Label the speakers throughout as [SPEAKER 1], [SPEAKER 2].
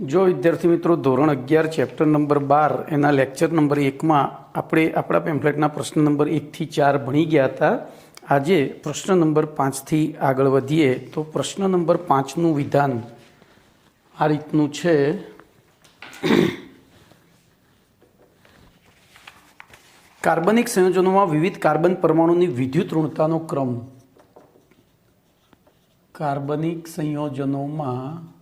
[SPEAKER 1] જો વિદ્યાર્થી મિત્રો ધોરણ 11 ચેપ્ટર નંબર 12 એના લેક્ચર નંબર 1માં આપણે આપણા પેમ્ફલેટના પ્રશ્ન નંબર 1 થી 4 ભણી ગયા હતા. આજે પ્રશ્ન નંબર 5 થી આગળ વધીએ તો પ્રશ્ન નંબર 5 નું વિધાન આ રીતનું છે. કાર્બનિક સંયોજનોમાં વિવિધ કાર્બન પરમાણુની વિદ્યુત ઋણતાનો ક્રમ. કાર્બનિક સંયોજનોમાં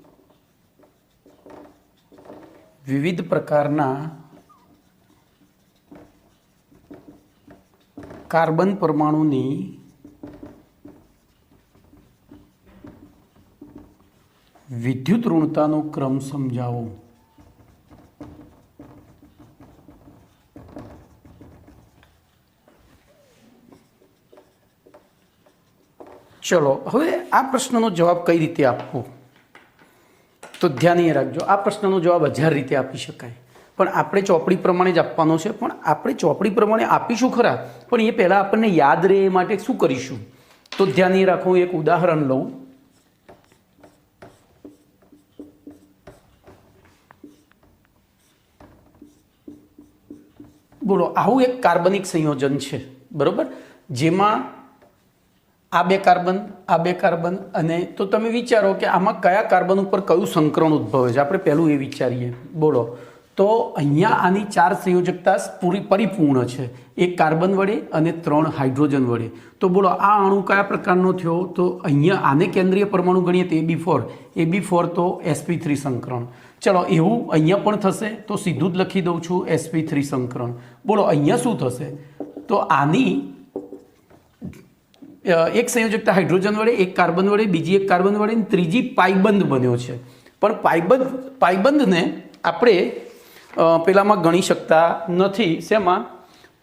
[SPEAKER 1] વિવિધ પ્રકારના કાર્બન પરમાણુની વિદ્યુત ઋણતાનો ક્રમ સમજાવો. ચલો હવે આ પ્રશ્નનો જવાબ કઈ રીતે આપવો તો ધ્યાન એ રાખજો. આ પ્રશ્નનો જવાબ 1000 રીતે આપી શકાય, પણ આપણે ચોપડી પ્રમાણે જ આપવાનો છે. પણ આપણે ચોપડી પ્રમાણે આપીશું ખરા, પણ એ પહેલાં આપણને યાદ રહે એ માટે શું કરીશું તો ધ્યાન એ રાખો. એક ઉદાહરણ લઉં. બોલો, આવું એક કાર્બનિક સંયોજન છે, બરોબર, જેમાં આ બે કાર્બન અને તો તમે વિચારો કે આમાં કયા કાર્બન ઉપર કયું સંકરણ ઉદ્ભવે છે. આપણે પહેલું એ વિચારીએ. બોલો, તો અહીંયા આની 4 સંયોજકતા પરિપૂર્ણ છે, એક કાર્બન વડે અને 3 હાઇડ્રોજન વડે. તો બોલો, આ અણુ કયા પ્રકારનો થયો તો અહીંયા આને કેન્દ્રીય પરમાણુ ગણીએ તો AB4 તો sp3 સંકરણ. ચલો, એવું અહીંયા પણ થશે તો સીધું જ લખી દઉં છું sp3 સંકરણ. બોલો, અહીંયા શું થશે તો આની એક સંયોજકતા હાઇડ્રોજન વડે, એક કાર્બન વડે, બીજી એક કાર્બન વડે, ત્રીજી પાઇબંધ બન્યો છે. પણ પાઇબંધને આપણે પેલામાં ગણી શકતા નથી. શેમાં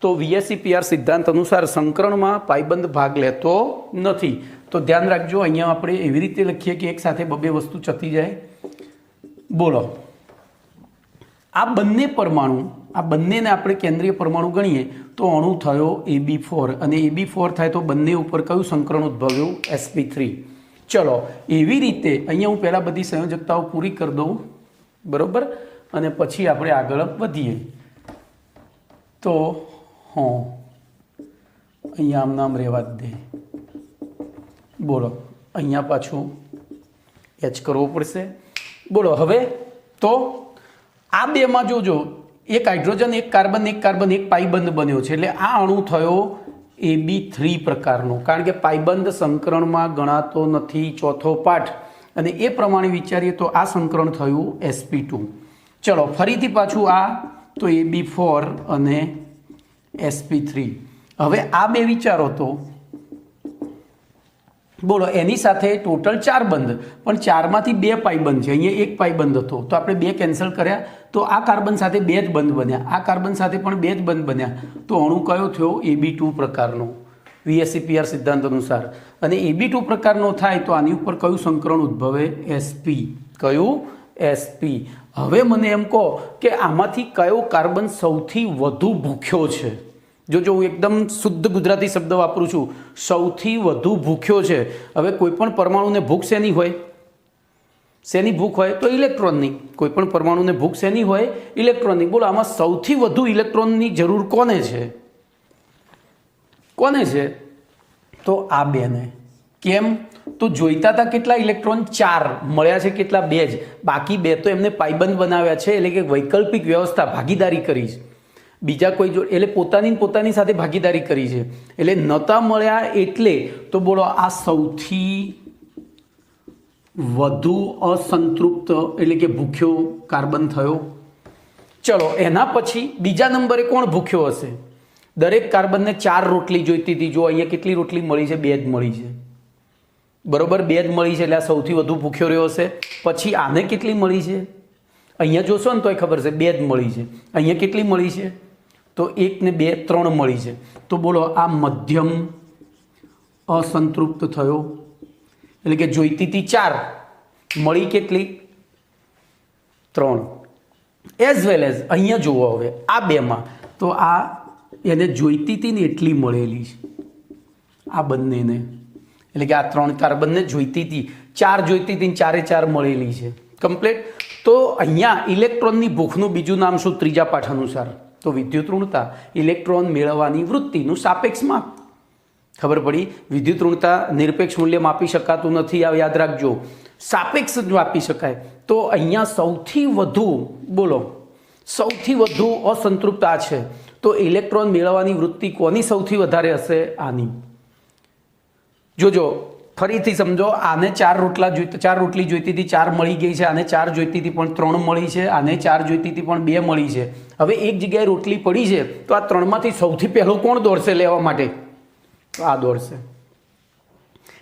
[SPEAKER 1] તો VSEPR સિદ્ધાંત અનુસાર સંકરણમાં પાઇબંધ ભાગ લેતો નથી. તો ધ્યાન રાખજો, અહીંયા આપણે એવી રીતે લખીએ કે એક સાથે બે વસ્તુ ચતી જાય. બોલો, આ બંને પરમાણુ, આ બંનેને આપણે કેન્દ્રીય પરમાણુ ગણીએ તો અણુ થયો AB4 અને AB4 થાય તો બંને ઉપર કયું સંકરણ ઉદ્ભવ્યું sp3. ચલો, એવી રીતે અહીંયા હું પહેલાં બધી સંયોજકતાઓ પૂરી કરી દઉં, બરાબર, અને પછી આપણે આગળ વધીએ. તો અહીંયા આમ નામ રહેવા જ દે. બોલો, અહીંયા પાછું H કરવો પડશે. બોલો, હવે તો આ બેમાં જોજો, એક હાઇડ્રોજન, એક કાર્બન, એક પાઇબંધ બન્યો છે. એટલે આ અણુ થયો AB3 પ્રકારનો, કારણ કે પાઇબંધ સંકરણમાં ગણાતો નથી, ચોથો પાઠ. અને એ પ્રમાણે વિચારીએ તો આ સંકરણ થયું sp2. ચલો, ફરીથી પાછું આ તો AB4 અને sp3. હવે આ બે વિચારો તો બોલો, એની સાથે ટોટલ 4 બંધ, પણ 4માંથી 2 પાઇબંધ છે. અહીંયા એક પાઇબંધ હતો તો આપણે 2 કેન્સલ કર્યા તો આ કાર્બન સાથે 2 જ બંધ બન્યા, આ કાર્બન સાથે પણ 2 જ બંધ બન્યા. તો અણુ કયો થયો AB2 પ્રકારનો VSEPR સિદ્ધાંત અનુસાર. અને AB2 પ્રકારનો થાય તો આની ઉપર કયું સંકરણ ઉદ્ભવે sp. કયું sp. હવે મને એમ કહો કે આમાંથી કયો કાર્બન સૌથી વધુ ભૂખ્યો છે. જો હું એકદમ શુદ્ધ ગુજરાતી શબ્દ વાપરું છું, સૌથી વધુ ભૂખ્યો છે. હવે કોઈ પણ પરમાણુને ભૂખ શેની હોય? શેની ભૂખ હોય તો ઇલેક્ટ્રોનની. કોઈ પણ પરમાણુને ભૂખ શેની હોય? ઇલેક્ટ્રોનની. બોલો, આમાં સૌથી વધુ ઇલેક્ટ્રોનની જરૂર કોને છે? કોને છે? તો આ બેને. કેમ તો જોઈતા હતા કેટલા ઇલેક્ટ્રોન? 4 મળ્યા છે કેટલા? 2 જ. બાકી 2 તો એમને પાઇબંધ બનાવ્યા છે, એટલે કે વૈકલ્પિક વ્યવસ્થા, ભાગીદારી કરી છે. બીજા કોઈ જો એટલે પોતાની સાથે ભાગીદારી કરી છે, એટલે નતા મળ્યા. એટલે તો બોલો, આ સૌથી વધુ અસંતૃપ્ત એટલે કે ભૂખ્યો કાર્બન થયો. ચલો, એના પછી બીજા નંબરે કોણ ભૂખ્યો હશે? દરેક કાર્બનને 4 રોટલી જોઈતી હતી. જો અહીંયા કેટલી રોટલી મળી છે? 2 જ મળી છે, બરોબર, 2 જ મળી છે. એટલે આ સૌથી વધુ ભૂખ્યો રહ્યો હશે. પછી આને કેટલી મળી છે? અહીંયા જોશો ને તોય ખબર છે 2 જ મળી છે. અહીંયા કેટલી મળી છે? તો 1 ને 2 3 મળી છે. તો બોલો, આ મધ્યમ અસંતૃપ્ત થયો. એટલે કે જોઈતી હતી 4, મળી કેટલી? 3. એઝ વેલ એઝ અહીંયા જુઓ, હવે આ બેમાં તો આ એને જોઈતી હતી ને એટલી મળેલી છે આ બંનેને. એટલે કે આ 3 કાર્બનને જોઈતી હતી, 4 જોઈતી હતી, 4 એ 4 મળેલી છે કમ્પ્લીટ. તો અહીંયા ઇલેક્ટ્રોનની ભૂખનું બીજું નામ શું ત્રીજા પાઠ અનુસાર? તો વિદ્યુત ઋણતા ઇલેક્ટ્રોન મેળવવાની વૃત્તિનું સાપેક્ષ માપ. ખબર પડી? વિદ્યુત ઋણતા નિરપેક્ષ મૂલ્ય માપી શકાતું નથી, આ યાદ રાખજો. સાપેક્ષ જ માપી શકાય. તો અહીંયા સૌથી વધુ બોલો, સૌથી વધુ અસંતૃપ્તતા છે. તો ઇલેક્ટ્રોન મેળવવાની વૃત્તિ કોની સૌથી વધારે હશે? આની. જોજો ફરીથી સમજો, આને 4 રોટલી જોઈતી હતી, 4 મળી ગઈ છે. આને 4 જોઈતી હતી પણ 3 મળી છે. આને 4 જોઈતી હતી પણ 2 મળી છે. હવે એક જગ્યાએ રોટલી પડી છે, તો આ 3માંથી સૌથી પહેલો કોણ દોડશે લેવા માટે? આ દોડશે.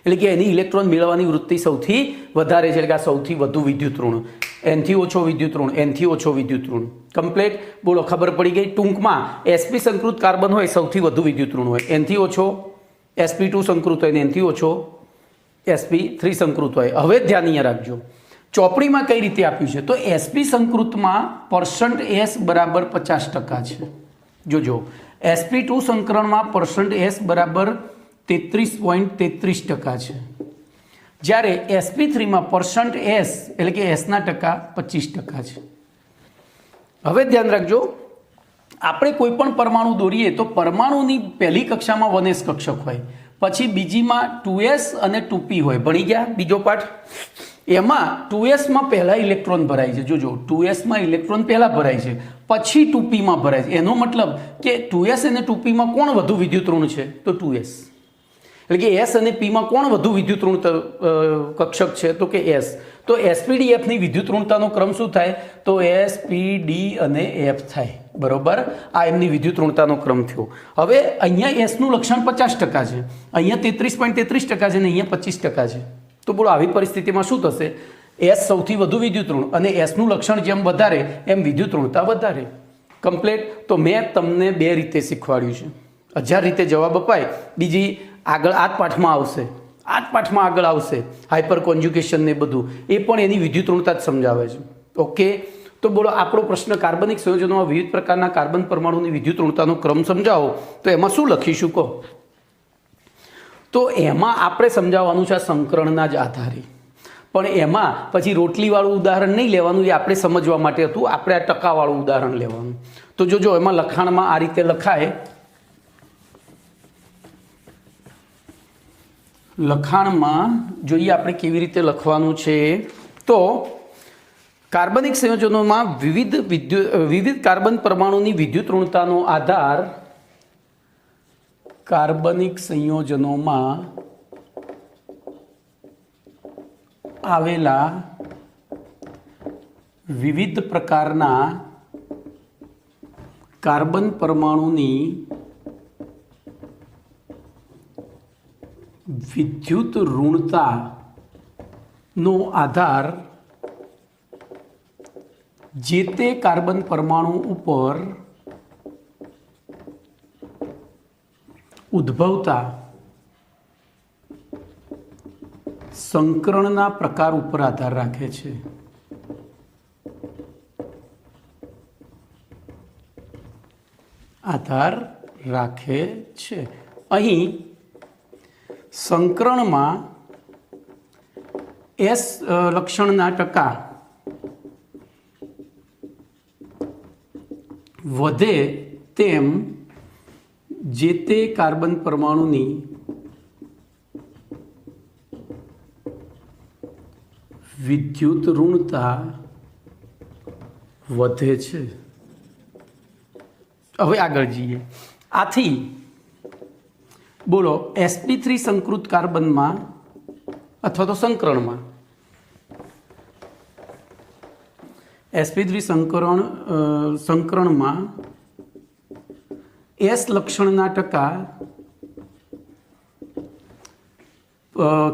[SPEAKER 1] એટલે કે એની ઇલેક્ટ્રોન મેળવવાની વૃત્તિ સૌથી વધારે છે. એટલે કે આ સૌથી વધુ વિદ્યુત ઋણ. એનથી ઓછો વિદ્યુત ઋણ, એનથી ઓછો વિદ્યુત ઋણ. કમ્પ્લીટ. બોલો, ખબર પડી ગઈ? ટૂંકમાં sp સંકૃત કાર્બન હોય સૌથી વધુ વિદ્યુત ઋણ હોય, એનથી ઓછો sp2 સંકૃત હોય ને એનથી ઓછો sp3 સંકૃત હોય. હવે ધ્યાન અહીંયા રાખજો, ચોપડીમાં કઈ રીતે આપ્યું છે. તો sp સંકૃતમાં %s બરાબર 50% છે. જોજો, sp2 સંકરણમાં %s બરાબર 33.33% છે. જ્યારે sp3માં %s એટલે કે એસના ટકા 25% છે. હવે ધ્યાન રાખજો, આપણે કોઈ પણ પરમાણુ દોરીએ તો પરમાણુની પહેલી કક્ષામાં 1s કક્ષક હોય, પછી બીજીમાં 2s અને 2p હોય. ભણી ગયા બીજો પાઠ? એમાં 2sમાં પહેલા ઇલેક્ટ્રોન ભરાય છે. જોજો, 2sમાં ઇલેક્ટ્રોન પહેલા ભરાય છે, પછી 2pમાં ભરાય છે. એનો મતલબ કે 2s અને 2pમાં કોણ વધુ વિદ્યુત ઋણ છે? તો 2s. એટલે કે s અને pમાં કોણ વધુ વિદ્યુત ઋણ કક્ષક છે? તો કે s. તો sp/dfની વિદ્યુત ઋણતાનો ક્રમ શું થાય? તો s, p, d અને f થાય. બરોબર? આ એમની વિદ્યુત ઋણતાનો ક્રમ થયો. હવે અહીંયા s નું લક્ષણ 50% છે, અહીંયા 33.33% છે ને અહીંયા 25% છે. તો બોલો, આવી પરિસ્થિતિમાં શું થશે? s સૌથી વધુ વિદ્યુત ઋણ અને s નું લક્ષણ જેમ વધારે એમ વિદ્યુત ઋણતા વધારે. કમ્પ્લીટ. તો મેં તમને 2 રીતે શીખવાડ્યું છે. 1000 રીતે જવાબ અપાય. બીજી આગળ આ જ પાઠમાં આવશે, આ જ પાઠમાં આગળ આવશે હાઇપર કોન્જ્યુગેશન ને બધું, એ પણ એની વિદ્યુત ઋણતા જ સમજાવે છે. ઓકે. તો બોલો, આપણો પ્રશ્ન કાર્બનિક સંયોજનોમાં વિવિધ પ્રકારના કાર્બન પરમાણુની વિદ્યુત ઋણતાનો ક્રમ સમજાવો. તો એમાં શું લખીશું કહો? તો એમાં આપણે સમજાવવાનું છે સંકરણના જ આધારે. પણ એમાં પછી રોટલીવાળું ઉદાહરણ નહીં લેવાનું, એ આપણે સમજવા માટે હતું. આપણે આ ટકાવાળું ઉદાહરણ લેવાનું. તો જોજો, એમાં લખાણમાં આ રીતે લખાય. લખાણમાં જોઈએ આપણે કેવી રીતે લખવાનું છે. તો કાર્બનિક સંયોજનોમાં વિવિધ કાર્બન પરમાણુની વિદ્યુત ઋણતાનો આધાર કાર્બનિક સંયોજનોમાં આવેલા વિવિધ પ્રકારના કાર્બન પરમાણુની વિદ્યુત ઋણતાનો આધાર જે તે કાર્બન પરમાણુ ઉપર ઉદ્ભવતા સંકરણના પ્રકાર ઉપર આધાર રાખે છે. આધાર રાખે છે. અહીં સંકરણમાં s લક્ષણના ટકા વધે તેમ જે તે કાર્બન પરમાણુની વિદ્યુત ઋણતા વધે છે. હવે આગળ જઈએ. આથી બોલો, sp3 સંકૃત કાર્બનમાં અથવા તો સંકરણમાં sp3 સંકરણમાં s લક્ષણના ટકા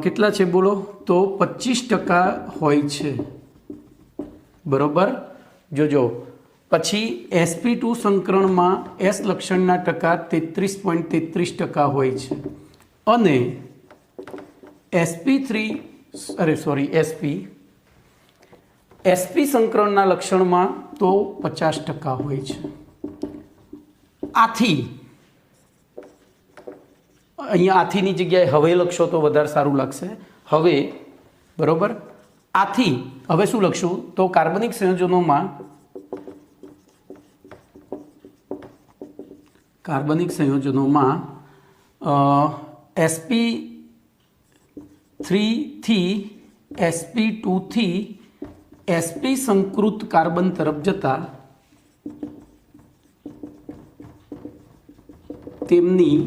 [SPEAKER 1] કેટલા છે બોલો? તો 25% હોય છે. બરોબર? જોજો, પછી sp2 સંકરણમાં s લક્ષણના ટકા 33.33% હોય છે અને sp સંકરણના લક્ષણમાં તો 50% હોય છે. આથી અહીંયા આથીની જગ્યાએ હવે લખશો તો વધારે સારું લાગશે. હવે બરોબર? આથી હવે શું લખશું તો કાર્બનિક સંયોજનોમાં sp3 થી sp2 થી sp સંકૃત કાર્બન તરફ જતા તેમની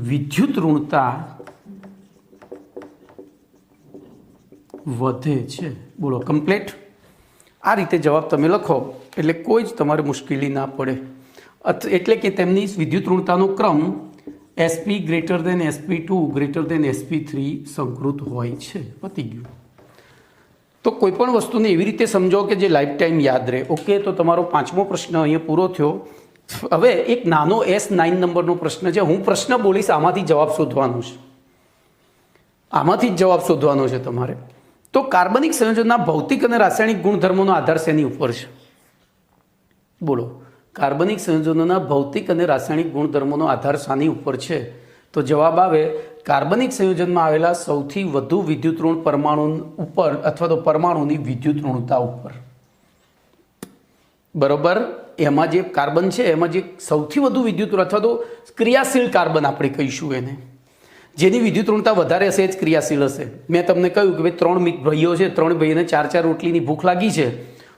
[SPEAKER 1] વિદ્યુત ઋણતા વધે છે. બોલો કમ્પ્લીટ. આ રીતે જવાબ તમે લખો એટલે કોઈ જ તમારે મુશ્કેલી ના પડે. એટલે કે તેમની વિદ્યુત ઋણતાનો ક્રમ sp greater than sp2 greater than sp3 સંકૃત હોય છે. પતી ગયું. તો કોઈ પણ વસ્તુને એવી રીતે સમજો કે જે લાઈફ ટાઈમ યાદ રહે. ઓકે, તો તમારો 5મો પ્રશ્ન અહીંયા પૂરો થયો. હવે એક નાનો S9 નંબરનો પ્રશ્ન છે. હું પ્રશ્ન બોલીશ, આમાંથી જવાબ શોધવાનો છે. આમાંથી જ જવાબ શોધવાનો છે તમારે. તો કાર્બનિક સંયોજનના ભૌતિક અને રાસાયણિક ગુણધર્મોનો આધાર શેની ઉપર છે? બોલો, કાર્બનિક સંયોજનોના ભૌતિક અને રાસાયણિક ગુણધર્મોનો આધાર શાની ઉપર છે? તો જવાબ આવે કાર્બનિક સંયોજનમાં આવેલા સૌથી વધુ વિદ્યુત ઋણ પરમાણુ ઉપર અથવા તો પરમાણુની વિદ્યુત ઋણતા ઉપર. બરોબર. એમાં જે કાર્બન છે એમાં જે સૌથી વધુ વિદ્યુત અથવા તો ક્રિયાશીલ કાર્બન આપણે કહીશું એને, જેની વિદ્યુત ઋણતા વધારે હશે એ જ ક્રિયાશીલ હશે. મેં તમને કહ્યું કે ભાઈ 3 ભાઈઓ છે, 3 ભાઈઓને 4 રોટલીની ભૂખ લાગી છે,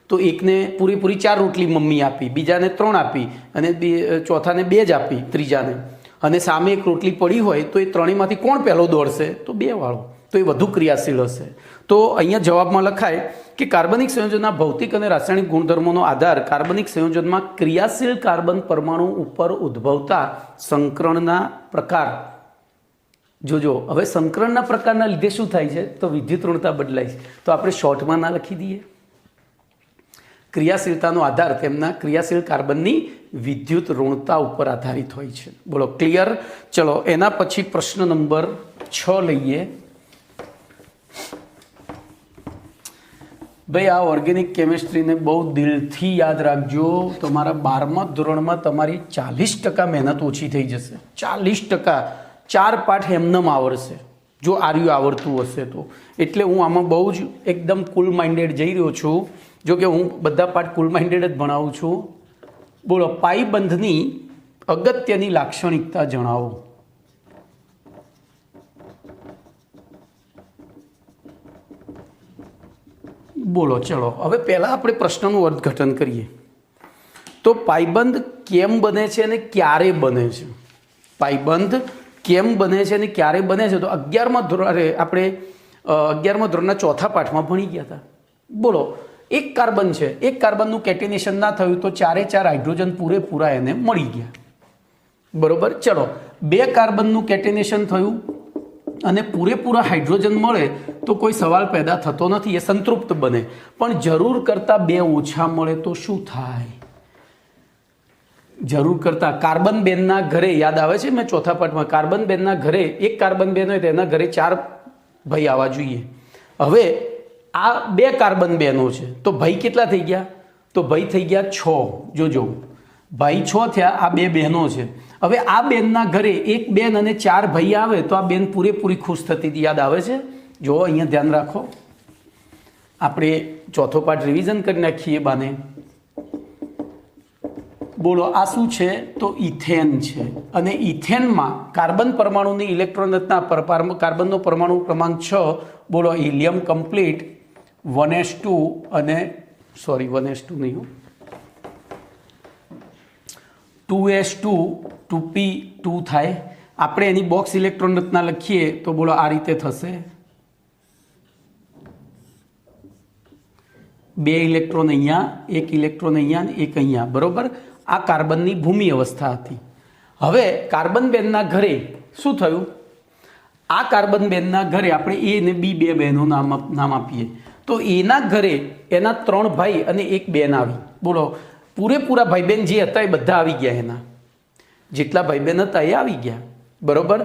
[SPEAKER 1] તો એકને પૂરેપૂરી 4 રોટલી મમ્મી આપી, બીજાને 3 આપી અને ચોથાને 2 જ આપી, ત્રીજાને. અને સામે એક રોટલી પડી હોય તો એ ત્રણેયમાંથી કોણ પહેલો દોડશે? તો 2 વાળો. તો એ વધુ ક્રિયાશીલ હશે. તો અહીંયા જવાબમાં લખાય કે કાર્બનિક સંયોજનના ભૌતિક અને રાસાયણિક ગુણધર્મોનો આધાર કાર્બનિક સંયોજનમાં ક્રિયાશીલ કાર્બન પરમાણુ ઉપર ઉદ્ભવતા સંકરણના પ્રકાર. જોજો, હવે સંકરણના પ્રકારના લીધે શું થાય છે? તો વિદ્યુત ઋણતા બદલાય છે. તો આપણે શોર્ટમાં ના લખી દઈએ. ક્રિયાશીલતાનો આધાર તેમના ક્રિયાશીલ કાર્બનની વિદ્યુત ઋણતા ઉપર આધારિત હોય છે. બોલો ક્લિયર? ચલો એના પછી પ્રશ્ન નંબર 6 લઈએ. ભાઈ આ ઓર્ગેનિક કેમિસ્ટ્રીને બહુ દિલથી યાદ રાખજો. તમારા 12મા ધોરણમાં તમારી 40% મહેનત ઓછી થઈ જશે. 40%. 4 પાઠ એમનેમ આવડશે જો આર્યું આવડતું હશે તો. એટલે હું આમાં બહુ જ એકદમ કુલ માઇન્ડેડ જઈ રહ્યો છું. જો કે હું બધા પાઠ કુલ માઇન્ડેડ જ ભણાવું છું. બોલો, પાઈબંધની અગત્યની લાક્ષણિકતા જણાવો. બોલો ચલો હવે પહેલાં આપણે પ્રશ્નનું અર્થઘટન કરીએ. તો પાઈબંધ કેમ બને છે અને ક્યારે બને છે? પાઈબંધ કેમ બને છે અને ક્યારે બને છે? તો 11મા ધોરણે આપણે 11મા ધોરણના 4થા પાઠમાં ભણી ગયા હતા. બોલો, એક કાર્બન છે, એક કાર્બનનું કેટિનેશન ના થયું તો 4 હાઇડ્રોજન પૂરેપૂરા એને મળી ગયા. બરોબર. ચલો, 2 કાર્બનનું કેટિનેશન થયું અને પૂરેપૂરા હાઇડ્રોજન મળે તો કોઈ સવાલ પેદા થતો નથી, એ સંતૃપ્ત બને. પણ જરૂર કરતાં 2 ઓછા મળે તો શું થાય? જરૂર કરતાં કાર્બન બેનના ઘરે, યાદ આવે છે મેં 4થા પાઠમાં, કાર્બન બેનના ઘરે એક કાર્બન બેન હોય તો એના ઘરે 4 ભાઈ આવવા જોઈએ. હવે આ 2 કાર્બન બેનો છે તો ભાઈ કેટલા થઈ ગયા? તો ભાઈ થઈ ગયા 6. જોજો, ભાઈ 6 થયા. આ 2 બહેનો છે. હવે આ બેનના ઘરે એક બેન અને 4 ભાઈ આવે તો આ બેન પૂરેપૂરી ખુશ થતી હતી. યાદ આવે છે? જો અહીંયા ધ્યાન રાખો, આપણે 4થો પાઠ રિવિઝન કરી નાખીએ બાને. બોલો, આ શું છે? તો ઇથેન છે. અને ઇથેનમાં કાર્બન પરમાણુની ઇલેક્ટ્રોન રચના, કાર્બનનો પરમાણુ ક્રમાંક 6. બોલો, હિલિયમ કમ્પ્લીટ 1s2 અને 1s2 નહીં, 2s2 2p2 થાય. આપણે એની બોક્સ ઇલેક્ટ્રોન રચના લખીએ તો બોલો આ રીતે થશે. 2 ઇલેક્ટ્રોન અહીંયા, 1 ઇલેક્ટ્રોન અહીંયા અને 1 અહીંયા. બરોબર. આ કાર્બનની ભૂમિ અવસ્થા હતી. હવે કાર્બન બેનના ઘરે શું થયું? આ કાર્બન બેનના ઘરે આપણે એ અને બી 2 બહેનો નામ આપીએ. તો એના ઘરે એના 3 ભાઈ અને 1 બેન આવી. બોલો, પૂરેપૂરા ભાઈ બહેન જે હતા એ બધા આવી ગયા. એના જેટલા ભાઈ બહેન હતા એ આવી ગયા. બરોબર.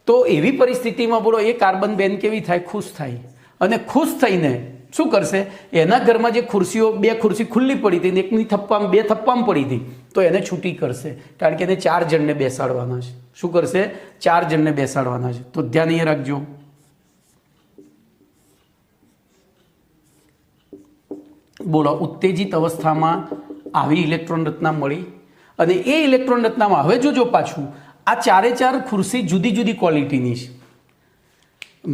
[SPEAKER 1] તો એવી પરિસ્થિતિમાં બોલો એ કાર્બન બેન કેવી થાય? ખુશ થાય. અને ખુશ થઈને શું કરશે? એના ઘરમાં જે ખુરશીઓ, 2 ખુરશી ખુલ્લી પડી હતી, એકની થપ્પામાં 2 થપ્પામાં પડી હતી, તો એને છૂટી કરશે. કારણ કે એને 4 જણને બેસાડવાના છે. શું કરશે? 4 જણને બેસાડવાના છે. તો ધ્યાન એ રાખજો. બોલો ઉત્તેજિત અવસ્થામાં આવી ઇલેક્ટ્રોન રચના મળી અને એ ઇલેક્ટ્રોન રચનામાં હવે જોજો પાછું આ ચારે ચાર ખુરશી જુદી જુદી ક્વોલિટીની છે.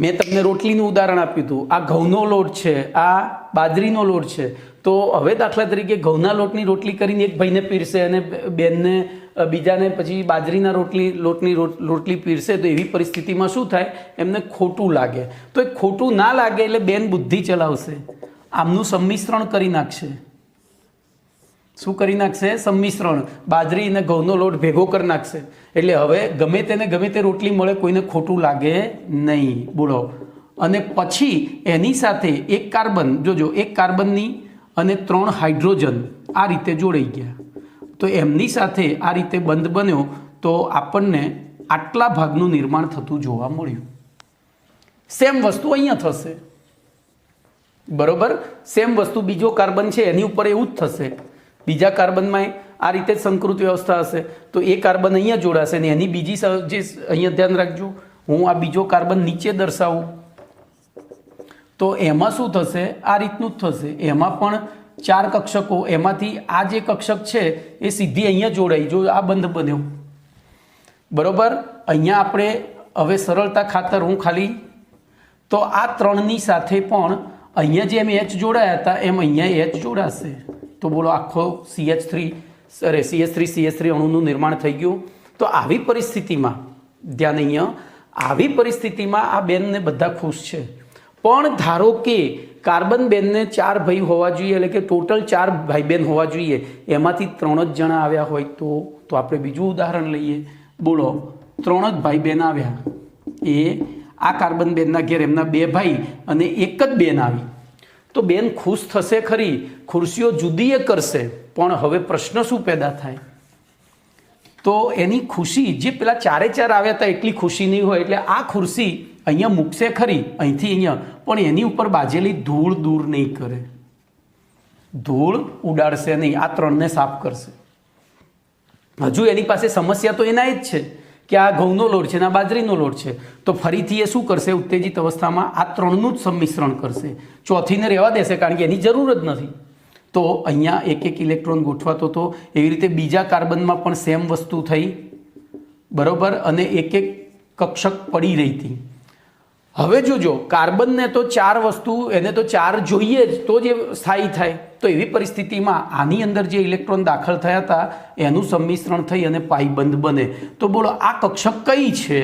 [SPEAKER 1] મેં તમને રોટલીનું ઉદાહરણ આપ્યું હતું. આ ઘઉંનો લોટ છે, આ બાજરીનો લોટ છે. તો હવે દાખલા તરીકે ઘઉંના લોટની રોટલી કરીને એક ભાઈને પીરસે અને બેનને બીજાને પછી બાજરીના લોટની રોટલી પીરસે તો એવી પરિસ્થિતિમાં શું થાય? એમને ખોટું લાગે. તો એ ખોટું ના લાગે એટલે બેન બુદ્ધિ ચલાવશે, આમનું સંમિશ્રણ કરી નાખશે. શું કરી નાખશે? સંમિશ્રણ. બાજરી અને ઘઉંનો લોટ ભેગો કરી નાખશે. એટલે હવે ગમે તેને ગમે તે રોટલી મળે, કોઈને ખોટું લાગે નહીં. બોલો. અને પછી એની સાથે એક કાર્બન, જોજો, એક કાર્બનની અને 3 હાઇડ્રોજન આ રીતે જોડાઈ ગયા. તો એમની સાથે આ રીતે બંધ બન્યો તો આપણને આટલા ભાગનું નિર્માણ થતું જોવા મળ્યું. સેમ વસ્તુ અહીંયા થશે, બરોબર. સેમ વસ્તુ બીજો કાર્બન છે એની ઉપર એવું જ થશે. બીજા કાર્બનમાં આ રીતે જ સંકૃત વ્યવસ્થા હશે. તો એ કાર્બન અહીંયા જોડાશે ને એની બીજી જે અહીંયા ધ્યાન રાખજો, હું આ બીજો કાર્બન નીચે દર્શાવું તો એમાં શું થશે? આ રીતનું જ થશે. એમાં પણ 4 કક્ષકો, એમાંથી આ જે કક્ષક છે એ સીધી અહીંયા જોડાઈ. જો આ બંધ બન્યો, બરોબર. અહીંયા આપણે હવે સરળતા ખાતર હું ખાલી તો આ 3ની સાથે પણ અહીંયા જેમ H જોડાયા હતા એમ અહીંયા H જોડાશે. તો બોલો આખો CH3 અણુનું નિર્માણ થઈ ગયું. તો આવી પરિસ્થિતિમાં ધ્યાન અહીંયા, આવી પરિસ્થિતિમાં આ બેનને બધા ખુશ છે. પણ ધારો કે કાર્બન બેનને 4 ભાઈ હોવા જોઈએ, એટલે કે ટોટલ 4 ભાઈ બેન હોવા જોઈએ, એમાંથી 3 જ જણા આવ્યા હોય તો આપણે બીજું ઉદાહરણ લઈએ. બોલો 3 જ ભાઈ બેન આવ્યા, એ આ કાર્બન બેનના ઘેર એમના 2 ભાઈ અને એક જ બેન આવી. તો બેન ખુશ થશે ખરી, ખુરશીઓ જુદી એ કરશે, પણ હવે પ્રશ્ન શું પેદા થાય? તો એની ખુશી જે પેલા 4 આવ્યા હતા એટલી ખુશી નહીં હોય. એટલે આ ખુરશી અહીંયા મૂકશે ખરી, અહીંથી અહીંયા, પણ એની ઉપર બાજેલી ધૂળ દૂર નહીં કરે, ધૂળ ઉડાડશે નહીં, આ 3ને સાફ કરશે. હજુ એની પાસે સમસ્યા તો એના જ છે કે આ ઘઉંનો લોટ છે ને આ બાજરીનો લોટ છે. તો ફરીથી એ શું કરશે? ઉત્તેજિત અવસ્થામાં આ 3નું જ સંમિશ્રણ કરશે, ચોથીને રહેવા દેશે કારણ કે એની જરૂર જ નથી. તો અહીંયા એક ઇલેક્ટ્રોન ગોઠવાતો હતો, એવી રીતે બીજા કાર્બનમાં પણ સેમ વસ્તુ થઈ, બરોબર. અને એક કક્ષક પડી રહી હતી. હવે જોજો, કાર્બનને તો 4 વસ્તુ, એને તો 4 જોઈએ જ તો જ એ સ્થાયી થાય. તો એવી પરિસ્થિતિમાં આની અંદર જે ઇલેક્ટ્રોન દાખલ થયા હતા એનું સંમિશ્રણ થઈ અને પાઈબંધ બને. તો બોલો આ કક્ષક કઈ છે?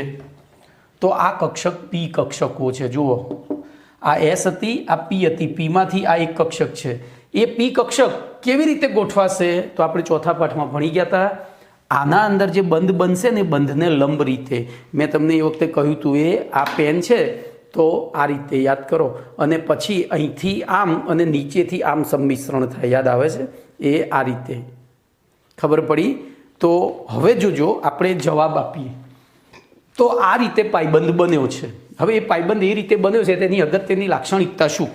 [SPEAKER 1] તો આ કક્ષક પી કક્ષકો છે. જુઓ, આ S હતી, આ P હતી, Pમાંથી આ એક કક્ષક છે. એ પી કક્ષક કેવી રીતે ગોઠવાશે? તો આપણે ચોથા પાઠમાં ભણી ગયા હતા. આના અંદર જે બંધ બનશે ને, બંધને લંબ રીતે, મેં તમને એ વખતે કહ્યું હતું, એ આ પેન છે તો આ રીતે યાદ કરો, અને પછી અહીંથી આમ અને નીચેથી આમ સંમિશ્રણ થાય. યાદ આવે છે? એ આ રીતે ખબર પડી? તો હવે જોજો, આપણે જવાબ આપીએ તો આ રીતે પાઈબંધ બન્યો છે. હવે એ પાઈબંધ એ રીતે બન્યો છે તેની અગત્યની લાક્ષણિકતા શું?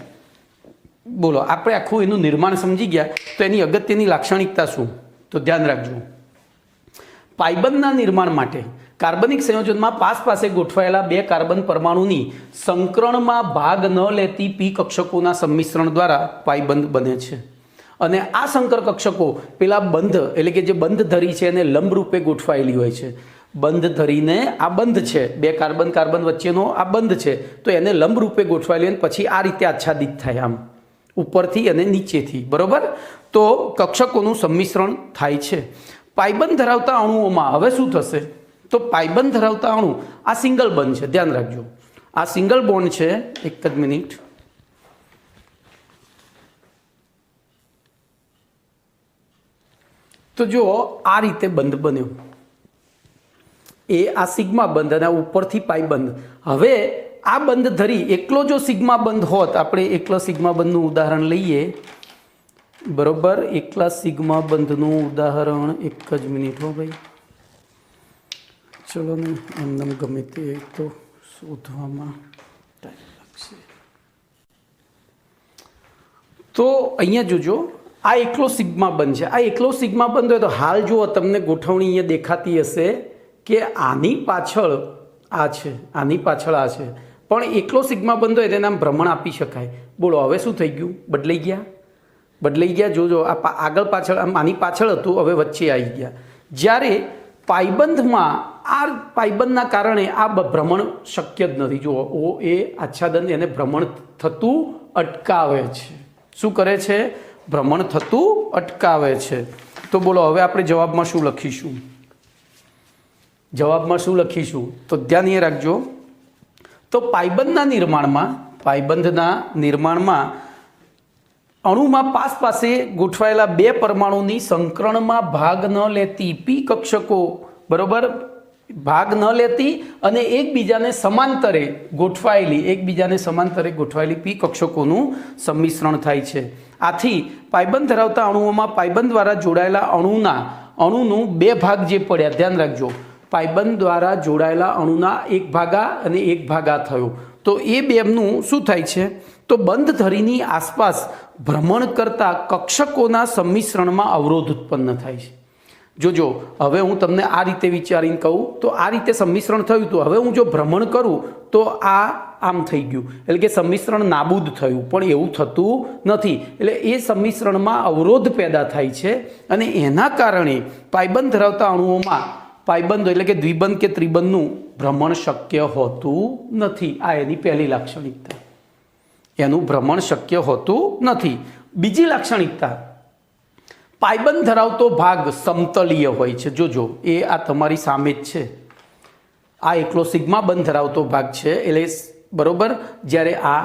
[SPEAKER 1] બોલો, આપણે આખું એનું નિર્માણ સમજી ગયા તો એની અગત્યની લાક્ષણિકતા શું? તો ધ્યાન રાખજો. પાઈબંધના નિર્માણ માટે કાર્બનિક સંયોજનમાં પાસે ગોઠવાયેલા 2 કાર્બન પરમાણુની સંકરણમાં ભાગ ન લેતી પી કક્ષકોના સંમિશ્રણ દ્વારા પાઈબંધ બને છે. અને આ સંકર કક્ષકો પેલા બંધ, એટલે કે જે બંધ ધરી છે એને લંબ રૂપે ગોઠવાયેલી હોય છે. બંધ ધરીને આ બંધ છે, 2 કાર્બન વચ્ચેનો આ બંધ છે, તો એને લંબ રૂપે ગોઠવાયેલી અને પછી આ રીતે આચ્છાદિત થાય, આમ ઉપરથી અને નીચેથી, બરોબર. તો કક્ષકોનું સંમિશ્રણ થાય છે. પાઈબંધ ધરાવતા અણુઓમાં હવે શું થશે? તો પાઈબંધ ધરાવતા અણુ આ સિંગલ બોન્ડ છે. ધ્યાન રાખજો, આ સિંગલ બોન્ડ છે. એક જ મિનિટ. તો જો આ રીતે બંધ બન્યો, એ આ સિગ્મા બંધ અને ઉપરથી પાઈબંધ. હવે આ બંધ ધરી એકલો જો સિગ્મા બંધ હોત, આપણે એકલા સિગ્મા બંધનું ઉદાહરણ લઈએ, બરોબર. એકલા સિગ્મા બંધનું ઉદાહરણ, એક જ મિનિટ હો ભાઈ, ચલો ને, એમને ગમે તે તો શોધવામાં ટાઈમ લાગશે. તો અહીંયા જોજો, આ એકલો સિગ્મા બંધ છે. આ એકલો સિગ્મા બંધ હોય તો હાલ જુઓ, તમને ગોઠવણી અહીંયા દેખાતી હશે કે આની પાછળ આ છે, આની પાછળ આ છે, પણ એકલો સિગ્મા બંધ હોય તેને આમ ભ્રમણ આપી શકાય. બોલો હવે શું થઈ ગયું? બદલાઈ ગયા. બદલાઈ ગયા. જોજો આ આગળ પાછળ આની પાછળ હતું, હવે વચ્ચે આવી ગયા. જ્યારે પાયબંધમાં આ પાયબંધના કારણે આ ભ્રમણ શક્ય જ નથી. જુઓ, ઓ એ આચ્છાદન એને ભ્રમણ થતું અટકાવે છે. શું કરે છે? ભ્રમણ થતું અટકાવે છે. તો બોલો હવે આપણે જવાબમાં શું લખીશું? જવાબમાં શું લખીશું? તો ધ્યાન એ રાખજો. તો પાયબંધના નિર્માણમાં અણુમાં પાસે ગોઠવાયેલા બે પરમાણુની સંકરણમાં ભાગ ન લેતી પી કક્ષકો, બરોબર, ભાગ ન લેતી અને એકબીજાને સમાંતરે ગોઠવાયેલી પી કક્ષકોનું સંમિશ્રણ થાય છે. આથી પાયબંધ ધરાવતા અણુઓમાં પાયબંધ દ્વારા જોડાયેલા અણુનું બે ભાગ જે પડ્યા, ધ્યાન રાખજો, પાયબંધ દ્વારા જોડાયેલા અણુના એક ભાગા અને એક ભાગા થયો. તો એ બેનું શું થાય છે? તો બંધ ધરીની આસપાસ ભ્રમણ કરતા કક્ષકોના સંમિશ્રણમાં અવરોધ ઉત્પન્ન થાય છે. જોજો, હવે હું તમને આ રીતે વિચારીને કહું તો આ રીતે સંમિશ્રણ થયું હતું. હવે હું જો ભ્રમણ કરું તો આ આમ થઈ ગયું, એટલે કે સંમિશ્રણ નાબૂદ થયું. પણ એવું થતું નથી. એટલે એ સંમિશ્રણમાં અવરોધ પેદા થાય છે અને એના કારણે પાયબંધ ધરાવતા અણુઓમાં પાયબંધ એટલે કે દ્વિબંધ કે ત્રિબંધનું ભ્રમણ શક્ય હોતું નથી. આ એની પહેલી લાક્ષણિકતા, એનું ભ્રમણ શક્ય હોતું નથી. બીજી લાક્ષણિકતા, પાયબંધ ધરાવતો ભાગ સમતલીય હોય છે. જોજો, એ આ તમારી સામે જ છે. આ એકલો સિગ્મા બંધ ધરાવતો ભાગ છે. એટલે બરોબર, જ્યારે આ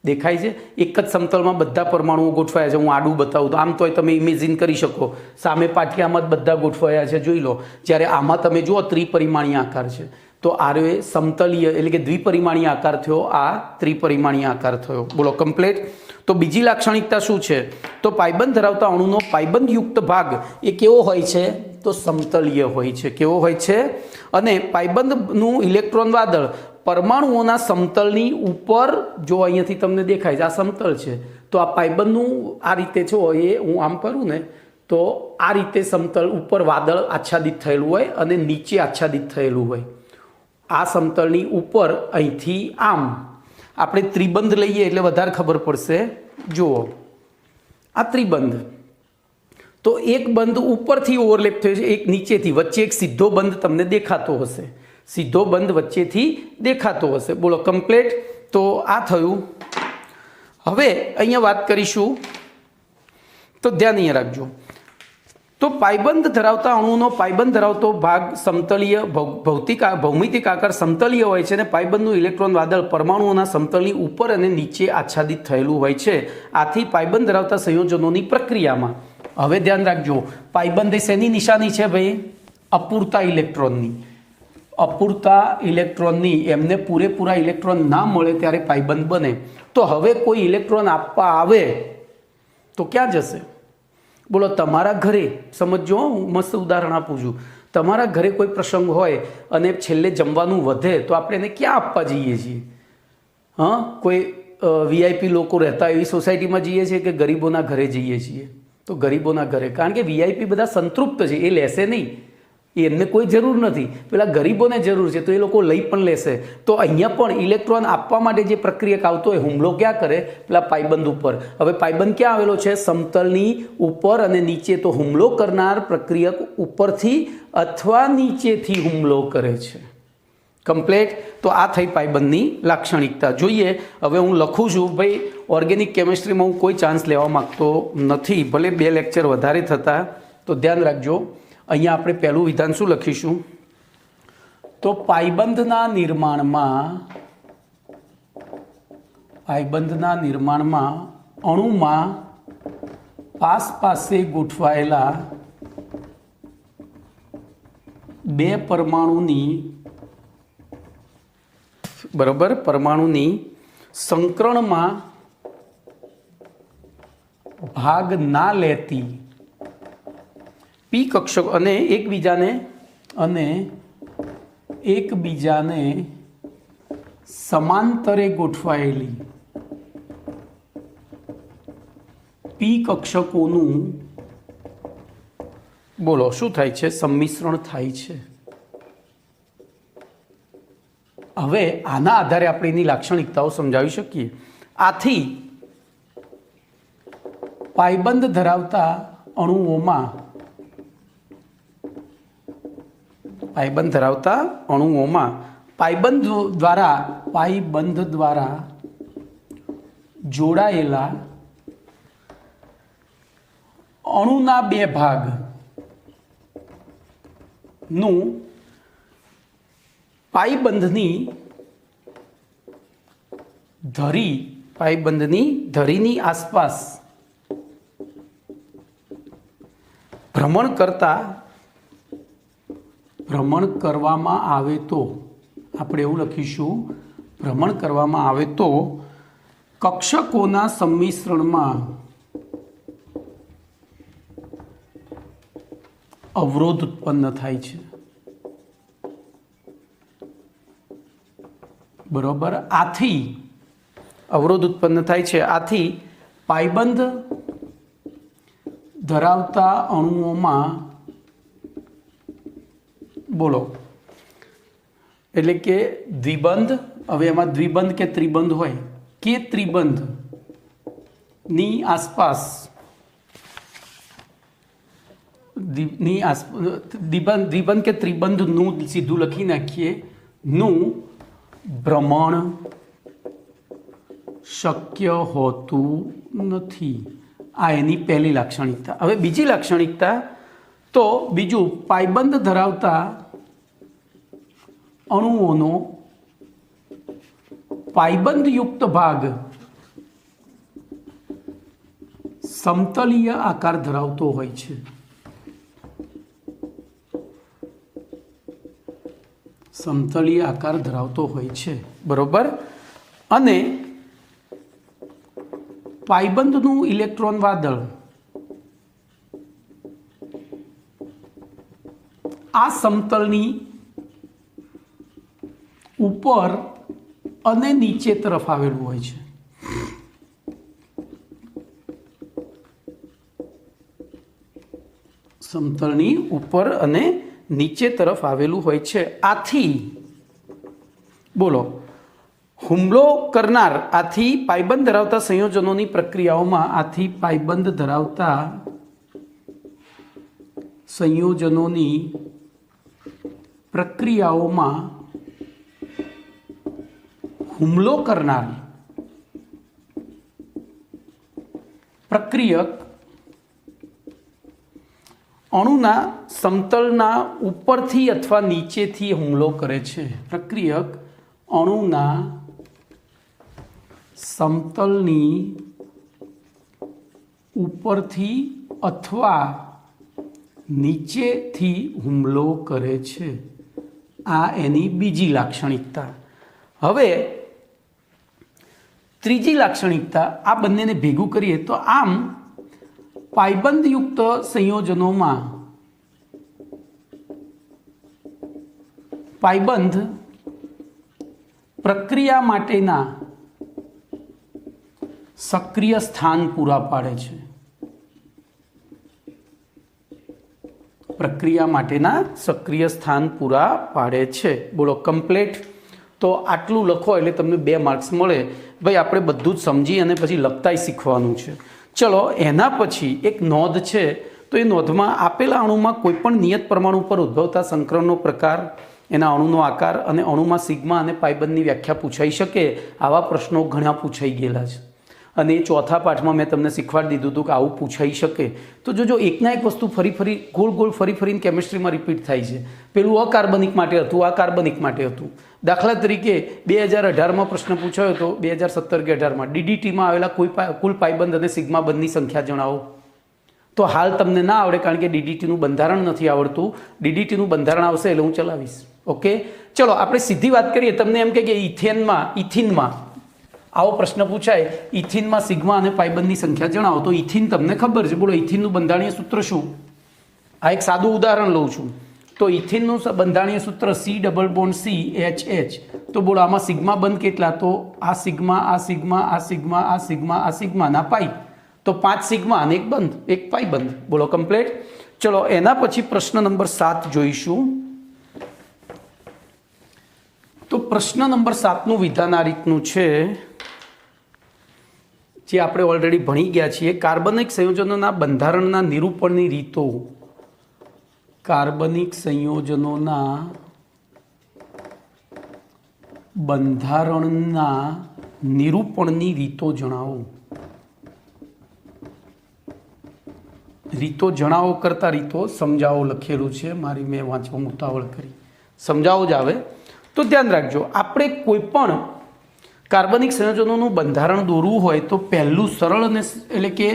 [SPEAKER 1] દેખાય છે એક જ સમતલમાં બધા પરમાણુઓ ગોઠવાયા છે. હું આડું બતાવું તો આમ તોય તમે ઇમેજિન કરી શકો, સામે પાટિયામાં જ બધા ગોઠવાયા છે. જોઈ લો, જ્યારે આમાં તમે જુઓ ત્રિપરિમાણીય આકાર છે, તો આરે સમતલીય એટલે કે દ્વિપરિમાણીય આકાર થયો, આ ત્રિપરિમાણીય આકાર થયો. બોલો કમ્પ્લીટ. તો બીજી લાક્ષણિકતા શું છે? તો પાયબંધ ધરાવતા અણુનો પાયબંધયુક્ત ભાગ એ કેવો હોય છે? તો સમતલીય હોય છે. કેવો હોય છે? અને પાયબંધનું ઇલેક્ટ્રોન વાદળ પરમાણુઓના સમતલની ઉપર, જો અહીંયાથી તમને દેખાય છે આ સમતલ છે, તો આ પાયબંધનું આ રીતે છે, એ હું આમ કરું ને તો આ રીતે સમતલ ઉપર વાદળ આચ્છાદિત થયેલું હોય અને નીચે આચ્છાદિત થયેલું હોય. આ સમતલની ઉપર અહીંથી આમ આપણે ત્રિબંધ લઈએ એટલે વધારે ખબર પડશે. જુઓ, આ ત્રિબંધ, તો એક બંધ ઉપરથી ઓવરલેપ થયો છે, એક નીચેથી, વચ્ચે એક સીધો બંધ તમને દેખાતો હશે. સીધો બંધ વચ્ચેથી દેખાતો હશે. બોલો કમ્પ્લીટ. તો આ થયું. હવે અહીંયા વાત કરીશું, તો ધ્યાન અહીંયા રાખજો. તો પાયબંધ ધરાવતા અણુનો પાયબંધ ધરાવતો ભાગ સમતલીય ભૌમિતિક આકાર સમતલીય હોય છે અને પાયબંધનું ઇલેક્ટ્રોન વાદળ પરમાણુઓના સમતલની ઉપર અને નીચે આચ્છાદિત થયેલું હોય છે. આથી પાયબંધ ધરાવતા સંયોજનોની પ્રક્રિયામાં, હવે ધ્યાન રાખજો, પાયબંધ એ શેની નિશાની છે ભાઈ? અપૂરતા ઇલેક્ટ્રોનની. અપૂરતા ઇલેક્ટ્રોનની. એમને પૂરેપૂરા ઇલેક્ટ્રોન ના મળે ત્યારે પાયબંધ બને. તો હવે કોઈ ઇલેક્ટ્રોન આપવા આવે તો ક્યાં જશે? બોલો, તમારા ઘરે, સમજો, હું મસ્ત ઉદાહરણ આપું છું. તમારા ઘરે કોઈ પ્રસંગ હોય અને છેલ્લે જમવાનું વધે તો આપણે એને ક્યાં આપવા જઈએ છીએ? કોઈ વીઆઈપી લોકો રહેતા એવી સોસાયટીમાં જઈએ છીએ કે ગરીબોના ઘરે જઈએ છીએ? તો ગરીબોના ઘરે, કારણ કે વીઆઈપી બધા સંતૃપ્ત છે, એ લેશે નહીં, એમને કોઈ જરૂર નથી. પેલા ગરીબોને જરૂર છે તો એ લોકો લઈ પણ લેશે. તો અહીંયા પણ ઇલેક્ટ્રોન આપવા માટે જે પ્રક્રિયક આવતો હોય, હુમલો ક્યાં કરે? પેલા પાયબંધ ઉપર. હવે પાયબંધ ક્યાં આવેલો છે? સમતલની ઉપર અને નીચે. તો હુમલો કરનાર પ્રક્રિયક ઉપરથી અથવા નીચેથી હુમલો કરે છે. કમ્પ્લીટ. તો આ થઈ પાયબંધની લાક્ષણિકતા. જોઈએ, હવે હું લખું છું ભાઈ, ઓર્ગેનિક કેમિસ્ટ્રીમાં હું કોઈ ચાન્સ લેવા માગતો નથી, ભલે 2 લેક્ચર વધારે થતા. તો ધ્યાન રાખજો, અહીંયા આપણે પહેલું વિધાન શું લખીશું? તો પાયબંધના નિર્માણમાં અણુમાં પાસે ગોઠવાયેલા બે પરમાણુની, બરોબર, પરમાણુની સંકરણમાં ભાગ ના લેતી પી કક્ષક અને એકબીજાને સમાંતરે ગોઠવાયેલી પી કક્ષકોનું, બોલો શું થાય છે? સંમિશ્રણ થાય છે. હવે આના આધારે આપણે એની લાક્ષણિકતાઓ સમજાવી શકીએ. આથી પાયબંધ ધરાવતા અણુઓમાં પાયબંધ દ્વારા જોડાયેલા અણુના બે ભાગનું પાયબંધની ધરીની આસપાસ ભ્રમણ કરવામાં આવે તો આપણે એવું લખીશું, ભ્રમણ કરવામાં આવે તો કક્ષકોના સંમિશ્રણમાં અવરોધ ઉત્પન્ન થાય છે. બરોબર, આથી અવરોધ ઉત્પન્ન થાય છે. આથી પાયબંધ ધરાવતા અણુઓમાં બોલો એટલે કે દ્વિબંધ, હવે એમાં દ્વિબંધ કે ત્રિબંધ હોય કે ત્રિબંધની આસપાસ દ્વિબંધ કે ત્રિબંધનું સીધું લખી નાખીએ, નું ભ્રમણ શક્ય હોતું નથી. આ એની પહેલી લાક્ષણિકતા. હવે બીજી લાક્ષણિકતા, તો બીજું, પાયબંધ ધરાવતા અણુઓનો પાયબંધયુક્ત ભાગ સમતલીય આકાર ધરાવતો હોય છે. સમતલીય આકાર ધરાવતો હોય છે. બરોબર, અને પાયબંધનું ઇલેક્ટ્રોન વાદળ આ સમતલની ઉપર અને નીચે તરફ આવેલું હોય છે. સમતલની ઉપર અને નીચે તરફ આવેલું હોય છે. આથી બોલો, હુમલો કરનાર, આથી પાયબંધ ધરાવતા સંયોજનોની પ્રક્રિયાઓમાં, આથી પાયબંધ ધરાવતા સંયોજનોની પ્રક્રિયાઓમાં હુમલો કરનાર પ્રક્રિયક અણુના સમતલના ઉપરથી અથવા નીચેથી હુમલો કરે છે. પ્રક્રિયક અણુના સમતલની ઉપરથી અથવા નીચેથી હુમલો કરે છે. આ એની બીજી લાક્ષણિકતા. હવે ત્રીજી લાક્ષણિકતા, આ બંનેને ભેગું કરીએ તો આમ પાયબંધયુક્ત સંયોજનોમાં પાયબંધ પ્રક્રિયા માટેના સક્રિય સ્થાન પૂરા પાડે છે. પ્રક્રિયા માટેના સક્રિય સ્થાન પૂરા પાડે છે. બોલો કમ્પ્લીટ. તો આટલું લખો એટલે તમને 2 માર્ક્સ મળે. ભાઈ આપણે બધું જ સમજી અને પછી લખતાય શીખવાનું છે. ચલો, એના પછી એક નોંધ છે. તો એ નોંધમાં આપેલા અણુમાં કોઈપણ નિયત પરમાણુ પર ઉદ્ભવતા સંકરણનો પ્રકાર, એના અણુનો આકાર અને અણુમાં સિગ્મા અને પાયબંધની વ્યાખ્યા પૂછાઈ શકે. આવા પ્રશ્નો ઘણા પૂછાઈ ગયેલા છે. અને એ ચોથા પાઠમાં મેં તમને શીખવાડી દીધું હતું કે આવું પૂછાઈ શકે. તો જો એકના એક વસ્તુ ગોળ ફરીને કેમિસ્ટ્રીમાં રિપીટ થાય છે. પેલું અકાર્બનિક માટે હતું, આ કાર્બનિક માટે હતું. દાખલા તરીકે 2018માં પ્રશ્ન પૂછાયો હતો, 2017 કે 18માં, ડીડીટીમાં આવેલા કુલ પાયબંધ અને સિગ્મા બંધની સંખ્યા જણાવો. તો હાલ તમને ના આવડે કારણ કે ડીડીટીનું બંધારણ નથી આવડતું. ડીડીટીનું બંધારણ આવશે એટલે હું ચલાવીશ. ઓકે, ચલો આપણે સીધી વાત કરીએ. તમને એમ કે ઇથિનમાં આવો પ્રશ્ન પૂછાય, ઇથિનમાં સિગ્મા અને પાયબંધની સંખ્યા જણાવો. તો ઇથિન તમને ખબર છે. બોલો ઇથિનનું બંધારણીય સૂત્ર શું? આ એક સાદું ઉદાહરણ લઉં છું. તો ઇથિનનું બંધારણીય સૂત્ર C++CHH. તો બોલો આમાં સિગ્મા બંધ કેટલા? તો આ સિગ્મા, આ સિગ્મા, આ સિગ્મા, આ સિગ્મા, આ સિગ્મા ના પાઈ. તો 5 સિગ્મા અને 1 બંધ, 1 પાઈ બંધ. બોલો કમ્પ્લીટ. ચલો એના પછી પ્રશ્ન નંબર 7 જોઈશું. તો પ્રશ્ન નંબર 7નું વિધાન આ રીતનું છે. જે આપણે ઓલરેડી ભણી ગયા છીએ, કાર્બનિક સંયોજનોના બંધારણના નિરૂપણની રીતો. કાર્બનિક સંયોજનોના બંધારણના નિરૂપણની રીતો જણાવો. રીતો જણાવો કરતા રીતો સમજાવો લખેલું છે, મારી મેં વાંચવા ઉતાવળ કરી, સમજાવો જ આવે. તો ધ્યાન રાખજો, આપણે કોઈ પણ કાર્બનિક સંયોજનોનું બંધારણ દોરવું હોય તો પહેલું સરળ અને એટલે કે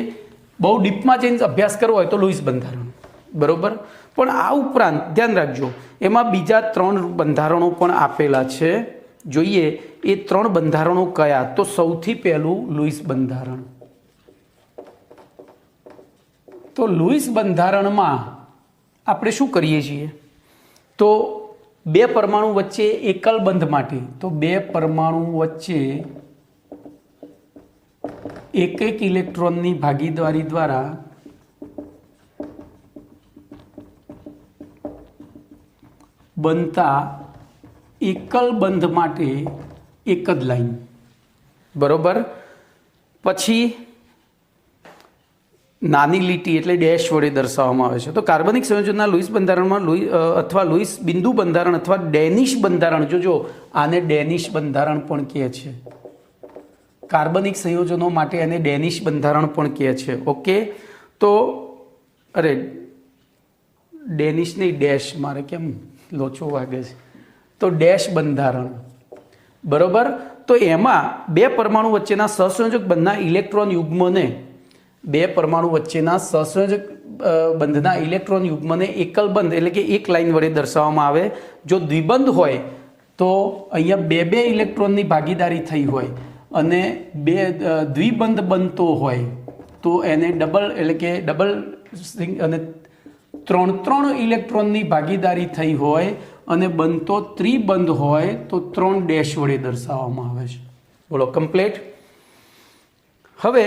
[SPEAKER 1] બહુ ડીપમાં જઈને અભ્યાસ કરવો હોય તો લુઈસ બંધારણ, બરોબર. પણ આ ઉપરાંત ધ્યાન રાખજો, એમાં બીજા 3 બંધારણો પણ આપેલા છે. જોઈએ એ 3 બંધારણો કયા. તો સૌથી પહેલું લુઈસ બંધારણ. તો લુઈસ બંધારણમાં આપણે શું કરીએ છીએ, તો 2 પરમાણુ વચ્ચે એકલ બંધ માટે, તો 2 પરમાણુ વચ્ચે એક ઇલેક્ટ્રોનની ભાગીદારી દ્વારા બનતા એકલ બંધ માટે એક જ લાઈન, બરોબર. પછી નાની લીટી એટલે ડેશ વડે દર્શાવવામાં આવે છે. તો કાર્બનિક સંયોજનના લુઈસ બંધારણમાં અથવા લુઈસ બિંદુ બંધારણ અથવા ડેનિશ બંધારણ, જોજો આને ડેનિશ બંધારણ પણ કહે છે. કાર્બનિક સંયોજનો માટે એને ડેનિશ બંધારણ પણ કહે છે. ઓકે, તો અરે ડેનિશ નહીં, ડેશ, મારે કેમ લોચો વાગે છે, તો ડેશ બંધારણ, બરોબર. તો એમાં 2 પરમાણુ વચ્ચેના સહસંયોજક બંધના ઇલેક્ટ્રોન યુગ્મને 2 પરમાણુ વચ્ચેના સહસંયોજક બંધના ઇલેક્ટ્રોન યુગ્મને એકલ બંધ એટલે કે એક લાઈન વડે દર્શાવવામાં આવે. જો દ્વિબંધ હોય તો અહીંયા 2 ઇલેક્ટ્રોનની ભાગીદારી થઈ હોય અને દ્વિબંધ બનતો હોય તો એને ડબલ એટલે કે ડબલ અને 3 ઇલેક્ટ્રોનની ભાગીદારી થઈ હોય અને બનતો ત્રિબંધ હોય તો 3 ડેશ વડે દર્શાવવામાં આવે છે. બોલો કમ્પ્લીટ. હવે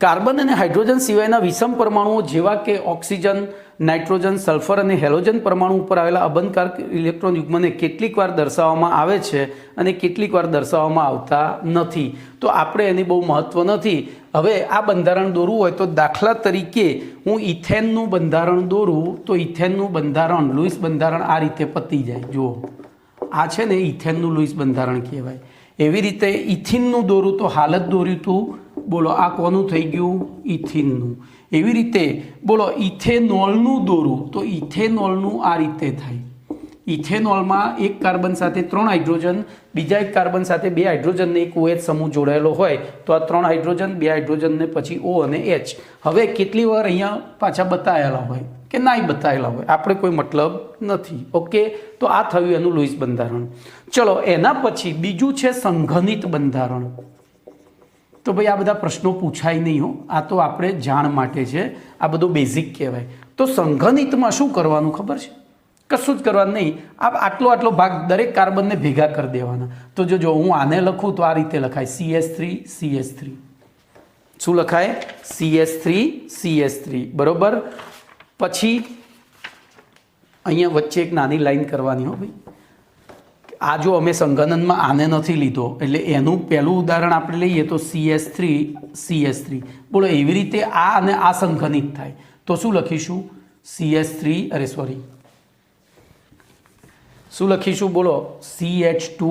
[SPEAKER 1] કાર્બન અને હાઇડ્રોજન સિવાયના વિષમ પરમાણુઓ જેવા કે ઓક્સિજન, નાઇટ્રોજન, સલ્ફર અને હેલોજન પરમાણુ ઉપર આવેલા અબંધકારક ઇલેક્ટ્રોન યુગ્મને કેટલીક વાર દર્શાવવામાં આવે છે અને કેટલીક વાર દર્શાવવામાં આવતા નથી. તો આપણે એની બહુ મહત્વ નથી. હવે આ બંધારણ દોરવું હોય તો દાખલા તરીકે હું ઇથેનનું બંધારણ દોરું તો ઇથેનનું બંધારણ લુઈસ બંધારણ આ રીતે પતી જાય. જુઓ આ છે ને ઇથેનનું લુઈસ બંધારણ કહેવાય. એવી રીતે ઇથિનનું દોરું તો હાલ જ દોર્યું હતું. બોલો આ કોનું થઈ ગયું? ઇથિનનું. એવી રીતે બોલો ઇથેનોલનું દોરું તો ઇથેનોલનું આ રીતે થાય. ઇથેનોલમાં એક કાર્બન સાથે 3 હાઇડ્રોજન, બીજા એક કાર્બન સાથે 2 હાઇડ્રોજન ને એક OH સમૂહ જોડાયેલો હોય તો આ 3 હાઇડ્રોજન, 2 હાઇડ્રોજન ને પછી O અને H. હવે કેટલી વાર અહીંયા પાછા બતાવેલા હોય કે નાય બતાવેલા હોય, આપણે કોઈ મતલબ નથી. ઓકે, તો આ થયું એનું લુઈસ બંધારણ. ચલો એના પછી બીજું છે સંઘનિત બંધારણ. તો ભાઈ આ બધા પ્રશ્નો પૂછાય નહીં હો, આ તો આપણે જાણ માટે છે, આ બધું બેઝિક કહેવાય. તો સંઘનિતમાં શું કરવાનું ખબર છે? કશું જ કરવાનું નહીં. આટલો ભાગ દરેક કાર્બનને ભેગા કરી દેવાના. તો જો હું આને લખું તો આ રીતે લખાય CH3. શું લખાય? CH3, બરોબર. પછી અહીંયા વચ્ચે એક નાની લાઈન કરવાની હો ભાઈ. આ જો અમે સંગણનમાં આને નથી લીધો એટલે એનું પહેલું ઉદાહરણ આપણે લઈએ તો CH3. બોલો એવી રીતે આ અને આ સંઘનિત થાય તો શું લખીશું? CH3 શું લખીશું? બોલો CH2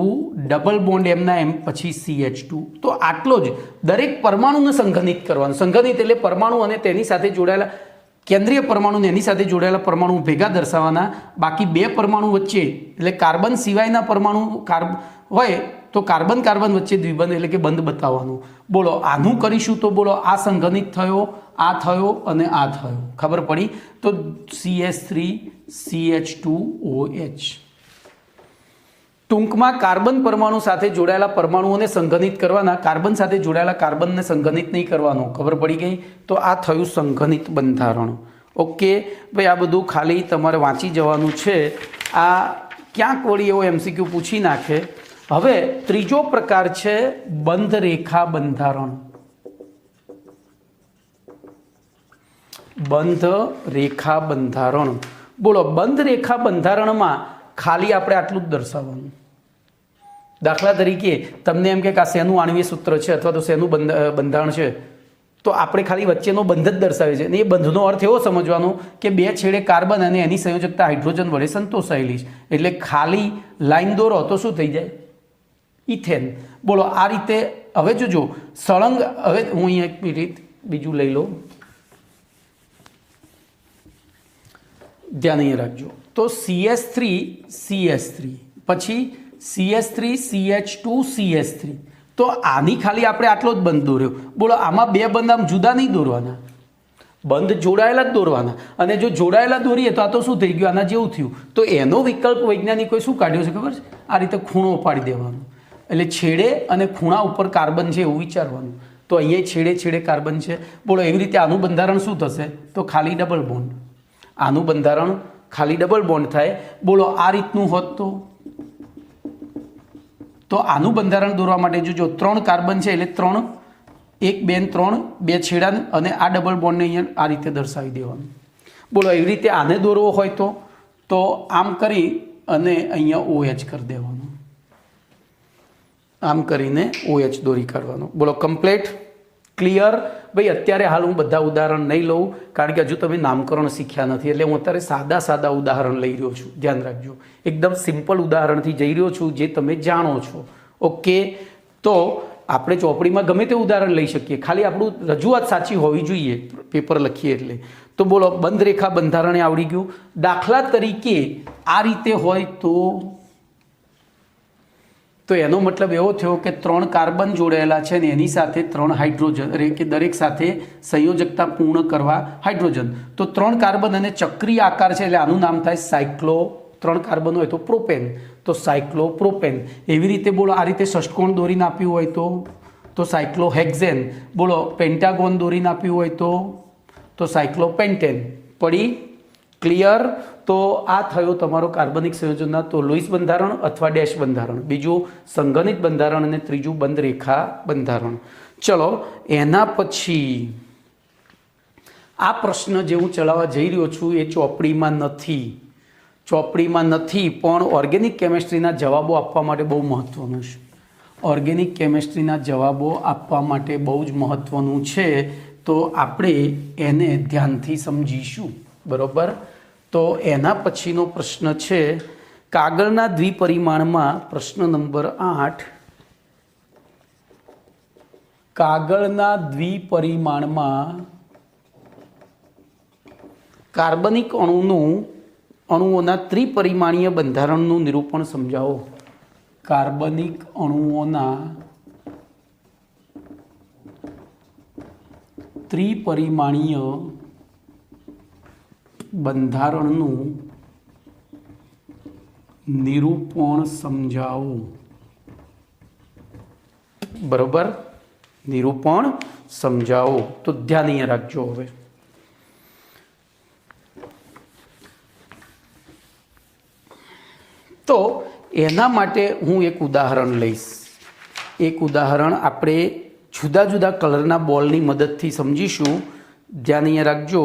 [SPEAKER 1] ડબલ બોન્ડ એમના એમ પછી CH2. તો આટલો જ દરેક પરમાણુને સંઘનિત કરવાનું. સંઘનિત એટલે પરમાણુ અને તેની સાથે જોડાયેલા કેન્દ્રીય પરમાણુ એની સાથે જોડાયેલા પરમાણુ ભેગા દર્શાવવાના. બાકી 2 પરમાણુ વચ્ચે એટલે કાર્બન સિવાયના પરમાણુ હોય તો કાર્બન વચ્ચે દ્વિબંધ એટલે કે બંધ બતાવવાનું. બોલો આનું કરીશું તો બોલો આ સંઘનિત થયો, આ થયો અને આ થયો. ખબર પડી? તો CH3 CH2OH. ટૂંકમાં કાર્બન પરમાણુ સાથે જોડાયેલા પરમાણુઓને સંઘનિત કરવાના, કાર્બન સાથે જોડાયેલા કાર્બનને સંઘનિત નહીં કરવાનો. ખબર પડી ગઈ? તો આ થયું સંઘનિત બંધારણ. ઓકે ભાઈ, આ બધું ખાલી તમારે વાંચી જવાનું છે. આ ક્યાંક વળી એવો MCQ પૂછી નાખે. હવે ત્રીજો પ્રકાર છે બંધ રેખા બંધારણ. બંધ રેખા બંધારણ. બોલો બંધ રેખા બંધારણમાં ખાલી આપણે આટલું જ દર્શાવવાનું. દાખલા તરીકે તમને એમ કે આ શેનું આણ્વીય સૂત્ર છે અથવા તો શેનું બંધારણ છે, તો આપણે ખાલી વચ્ચેનો બંધ જ દર્શાવે છે. અને એ બંધનો અર્થ એવો સમજવાનો કે બે છેડે કાર્બન અને એની સંયોજકતા હાઇડ્રોજન વડે સંતોષાયેલી છે. એટલે ખાલી લાઈન દોરો તો શું થઈ જાય? ઇથેન. બોલો આ રીતે. હવે જોજો સળંગ. હવે હું અહીંયા એક મિનિટ બીજું લઈ લઉં, ધ્યાન અહીંયા રાખજો. તો CH3 પછી CH3CH2CH3. તો આની ખાલી આપણે આટલો જ બંધ દોર્યો. બોલો આમાં બે બંધ આમ જુદા નહીં દોરવાના, બંધ જોડાયેલા જ દોરવાના. અને જો જોડાયેલા દોરીએ તો આ તો શું થઈ ગયું? આના જેવું થયું. તો એનો વિકલ્પ વૈજ્ઞાનિકોએ શું કાઢ્યો છે ખબર છે? આ રીતે ખૂણો પાડી દેવાનો. એટલે છેડે અને ખૂણા ઉપર કાર્બન છે એવું વિચારવાનું. તો અહીંયા છેડે છેડે કાર્બન છે. બોલો એવી રીતે આનું બંધારણ શું થશે? તો ખાલી ડબલ બોન્ડ. આનું બંધારણ ખાલી ડબલ બોન્ડ થાય. બોલો આ રીતનું હોત તો આનું બંધારણ દોરવા માટે જોજો 3 કાર્બન છે એટલે 3 1 2 3 બે છેડા અને આ ડબલ બોન્ડને અહીંયા આ રીતે દર્શાવી દેવાનું. બોલો એવી રીતે આને દોરવો હોય તો આમ કરી અને અહીંયા OH કરી દેવાનું. આમ કરીને OH દોરી કાઢવાનું. બોલો કમ્પ્લીટ? ક્લિયર? ભાઈ અત્યારે હાલ હું બધા ઉદાહરણ નહીં લઉં કારણ કે હજુ તમે નામકરણ શીખ્યા નથી. એટલે હું અત્યારે સાદા ઉદાહરણ લઈ રહ્યો છું. ધ્યાન રાખજો, એકદમ સિમ્પલ ઉદાહરણથી જઈ રહ્યો છું જે તમે જાણો છો. ઓકે, તો આપણે ચોપડીમાં ગમે તે ઉદાહરણ લઈ શકીએ, ખાલી આપણું રજૂઆત સાચી હોવી જોઈએ પેપર લખીએ એટલે. તો બોલો બંધ રેખા બંધારણે આવડી ગયું. દાખલા તરીકે આ રીતે હોય તો એનો મતલબ એવો થયો કે 3 કાર્બન જોડાયેલા છે ને એની સાથે 3 હાઇડ્રોજન, કે દરેક સાથે સંયોજકતા પૂર્ણ કરવા હાઇડ્રોજન. તો 3 કાર્બન અને ચક્રીય આકાર છે એટલે આનું નામ થાય સાયક્લો. 3 કાર્બન હોય તો પ્રોપેન, તો સાયક્લોપ્રોપેન. એવી રીતે બોલો આ રીતે ષષ્ટકોણ દોરીને આપ્યું હોય તો સાયક્લોહેક્ઝેન. બોલો પેન્ટાગોન દોરીને આપ્યું હોય તો સાયક્લોપેન્ટેન. પડી? ક્લિયર? તો આ થયો તમારો કાર્બનિક સંયોજનના તો લુઈસ બંધારણ અથવા ડેશ બંધારણ, બીજું સંઘનિત બંધારણ અને ત્રીજું બંધ રેખા બંધારણ. ચલો એના પછી આ પ્રશ્ન જે હું ચલાવવા જઈ રહ્યો છું એ ચોપડીમાં નથી પણ ઓર્ગેનિક કેમેસ્ટ્રીના જવાબો આપવા માટે બહુ મહત્વનું છે. ઓર્ગેનિક કેમેસ્ટ્રીના જવાબો આપવા માટે બહુ જ મહત્વનું છે. તો આપણે એને ધ્યાનથી સમજીશું. બરોબર? તો એના પછીનો પ્રશ્ન છે કાગળના દ્વિપરિમાણમાં. પ્રશ્ન નંબર 8. કાગળના દ્વિપરિમાણમાં કાર્બનિક અણુઓના ત્રિપરિમાણીય બંધારણનું નિરૂપણ સમજાવો. કાર્બનિક અણુઓના ત્રિપરિમાણીય બંધારણનું નિરૂપણ સમજાવો. બરોબર? નિરૂપણ સમજાવો. તો ધ્યાન અહીંયા રાખજો. હવે તો એના માટે હું એક ઉદાહરણ લઈશ. એક ઉદાહરણ આપણે જુદા જુદા કલરના બોલની મદદથી સમજીશું. ધ્યાન અહીંયા રાખજો.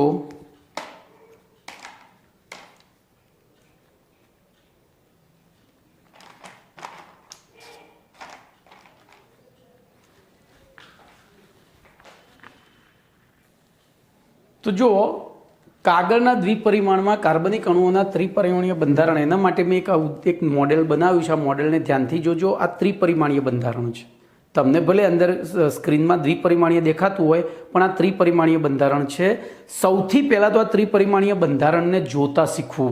[SPEAKER 1] તો જો કાગળના દ્વિપરિમાણમાં કાર્બનિક અણુઓના ત્રિપરિમાણીય બંધારણ, એના માટે મેં એક મોડેલ બનાવ્યું છે. આ મોડેલને ધ્યાનથી જોજો. આ ત્રિપરિમાણીય બંધારણ છે. તમને ભલે અંદર સ્ક્રીનમાં દ્વિપરિમાણીય દેખાતું હોય પણ આ ત્રિપરિમાણીય બંધારણ છે. સૌથી પહેલાં તો આ ત્રિપરિમાણીય બંધારણને જોતા શીખવું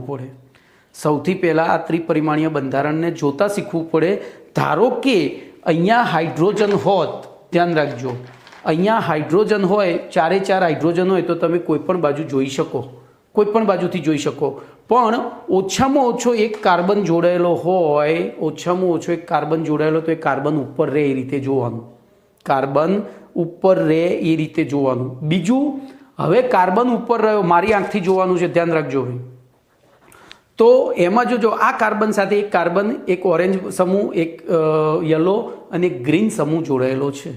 [SPEAKER 1] પડે. ધારો કે અહીંયા હાઇડ્રોજન હોત, ધ્યાન રાખજો, અહીંયા હાઇડ્રોજન હોય, 4 હાઇડ્રોજન હોય તો તમે કોઈ પણ બાજુ જોઈ શકો, કોઈ પણ બાજુથી જોઈ શકો. પણ ઓછામાં ઓછો એક કાર્બન જોડાયેલો હોય, તો એ કાર્બન ઉપર રહે એ રીતે જોવાનું. બીજું, હવે કાર્બન ઉપર રહ્યો, મારી આંખથી જોવાનું છે, ધ્યાન રાખજો ભાઈ. તો એમાં જોજો આ કાર્બન સાથે એક કાર્બન, એક ઓરેન્જ સમૂહ, એક યલો અને એક ગ્રીન સમૂહ જોડાયેલો છે.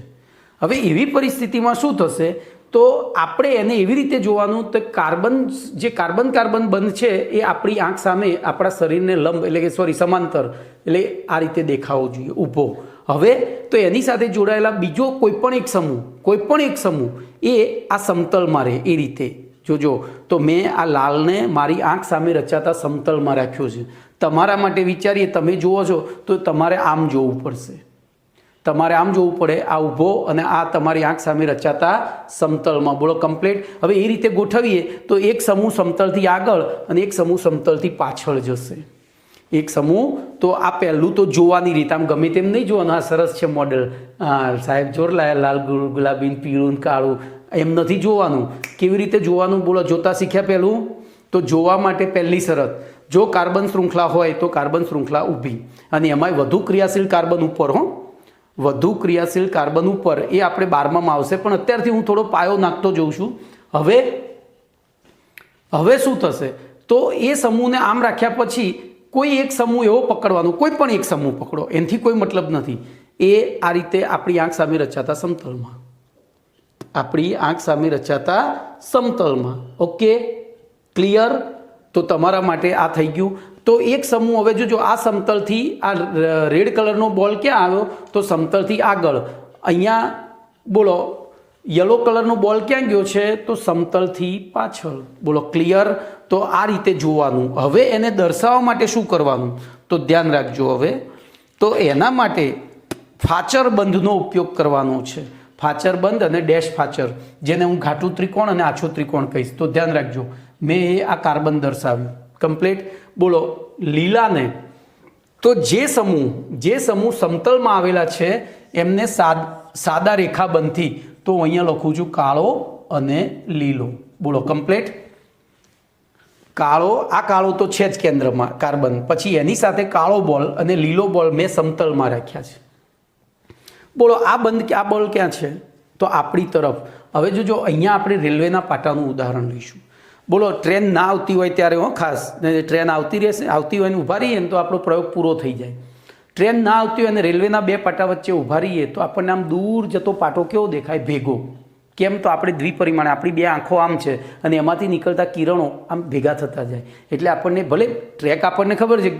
[SPEAKER 1] હવે એવી પરિસ્થિતિમાં શું થશે? તો તો આપણે એને એવી રીતે જોવાનું તો કાર્બન જે કાર્બન કાર્બન બંધ છે એ આપણી આંખ સામે આપણા શરીરને લંબ એટલે કે સમાંતર એટલે આ રીતે દેખાવો જોઈએ ઊભો. હવે તો એની સાથે જોડાયેલા બીજો કોઈ પણ એક સમૂહ એ આ સમતલમાં રહે એ રીતે જોજો. તો મેં આ લાલને મારી આંખ સામે રચાતા સમતલમાં રાખ્યો છે. તમારા માટે વિચારીએ, તમે જુઓ છો તો તમારે આમ જોવું પડશે, તમારે આમ જોવું પડે, આ ઊભો અને આ તમારી આંખ સામે રચાતા સમતલમાં. બોલો કમ્પ્લીટ. હવે એ રીતે ગોઠવીએ તો એક સમૂહ સમતલથી આગળ અને એક સમૂહ સમતલથી પાછળ જશે. એક સમૂહ તો આ પહેલું તો જોવાની રીત, આમ ગમે તેમ નહીં જોવાનું. આ સરસ છે મોડેલ, સાહેબ જોર લાયા, લાલ ગુલાબી પીળું કાળું, એમ નથી જોવાનું. કેવી રીતે જોવાનું બોલો, જોતા શીખ્યા. પહેલું તો જોવા માટે પહેલી શરત, જો કાર્બન શૃંખલા હોય તો કાર્બન શૃંખલા ઊભી, અને એમાંય વધુ ક્રિયાશીલ કાર્બન ઉપર, વધુ ક્રિયાશીલ કાર્બન ઉપર, એ આપણે 12માં આવશે, પણ અત્યારથી હું થોડો પાયો નાખતો જઉં છું. હવે શું થશે તો એ સમૂહને આમ રાખ્યા પછી કોઈ એક સમૂહ એવો પકડવાનો, કોઈ પણ એક સમૂહ પકડો, એનાથી કોઈ મતલબ નથી. એ આ રીતે આપણી આંખ સામે રચાતા સમતલમાં, આપણી આંખ સામે રચાતા સમતલમાં. Okay, clear. તો તમારા માટે આ થઈ ગયું. તો એક સમૂહ હવે જોજો, આ સમતલથી આ રેડ કલરનો બોલ ક્યાં આવ્યો તો સમતલથી આગળ. અહીંયા બોલો યલો કલરનો બોલ ક્યાં ગયો છે તો સમતલથી પાછળ. બોલો ક્લિયર. તો આ રીતે જોવાનું. હવે એને દર્શાવવા માટે શું કરવાનું તો ધ્યાન રાખજો. હવે તો એના માટે ફાચર બંધનો ઉપયોગ કરવાનો છે. ફાચર બંધ અને ડેશ ફાચર, જેને હું ઘાટું ત્રિકોણ અને આછો ત્રિકોણ કહીશ. તો ધ્યાન રાખજો, મેં આ કાર્બન દર્શાવ્યું કમ્પ્લીટ. બોલો લીલાને તો જે સમૂહ સમતલમાં આવેલા છે એમને સાદા રેખાબંધથી, તો અહીંયા લખું છું કાળો અને લીલો. બોલો કમ્પ્લીટ. કાળો, આ કાળો તો છે જ કેન્દ્રમાં કાર્બન, પછી એની સાથે કાળો બોલ અને લીલો બોલ મેં સમતલમાં રાખ્યા છે. બોલો આ બોલ ક્યાં છે તો આપણી તરફ. હવે જોજો, અહીંયા આપણે રેલવેના પાટાનું ઉદાહરણ લઈશું. બોલો ટ્રેન ના આવતી હોય ત્યારે, ખાસ ટ્રેન આવતી હોય ને ઊભા રહીએ ને તો આપણો પ્રયોગ પૂરો થઈ જાય. ટ્રેન ના આવતી હોય અને રેલવેના બે પાટા વચ્ચે ઊભા રહીએ તો આપણને આમ દૂર જતો પાટો કેવો દેખાય, ભેગો. કેમ તો આપણે દ્વિપરિમાણ, આપણી બે આંખો આમ છે અને એમાંથી નીકળતા કિરણો આમ ભેગા થતા જાય, એટલે આપણને ભલે ટ્રેક આપણને ખબર છે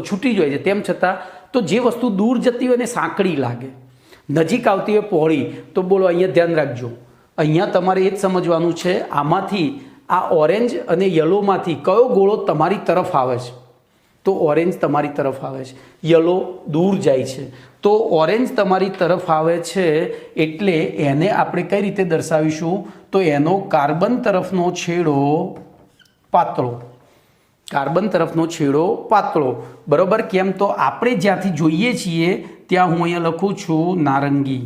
[SPEAKER 1] છૂટી જાય છે, તેમ છતાં તો જે વસ્તુ દૂર જતી હોય ને સાંકડી લાગે, નજીક આવતી હોય પહોળી. તો બોલો અહીંયા ધ્યાન રાખજો, અહીંયા તમારે એ જ સમજવાનું છે, આમાંથી આ ઓરેન્જ અને યલોમાંથી કયો ગોળો તમારી તરફ આવે છે તો ઓરેન્જ તમારી તરફ આવે છે, યલો દૂર જાય છે. તો ઓરેન્જ તમારી તરફ આવે છે એટલે એને આપણે કઈ રીતે દર્શાવીશું તો એનો કાર્બન તરફનો છેડો પાતળો, કાર્બન તરફનો છેડો પાતળો. બરોબર. કેમ તો આપણે જ્યાંથી જોઈએ છીએ ત્યાં હું અહીંયા લખું છું નારંગી.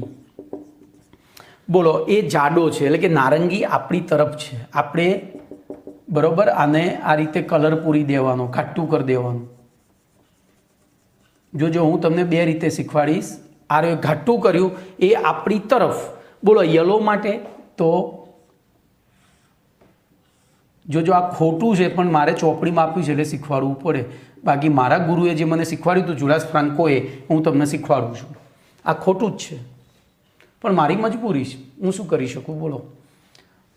[SPEAKER 1] બોલો એ જાડો છે એટલે કે નારંગી આપણી તરફ છે. આપણે બરોબર આને આ રીતે કલર પૂરી દેવાનો, ઘાટું કરી દેવાનું. જોજો હું તમને બે રીતે શીખવાડીશ. આ ઘાટું કર્યું એ આપણી તરફ. બોલો યલો માટે તો જોજો આ ખોટું છે પણ મારે ચોપડીમાં આપ્યું છે એટલે શીખવાડવું પડે. બાકી મારા ગુરુએ જે મને શીખવાડ્યું હતું જુલાસ ફ્રાન્કોએ, હું તમને શીખવાડું છું. આ ખોટું જ છે પણ મારી મજબૂરી છે, હું શું કરી શકું બોલો,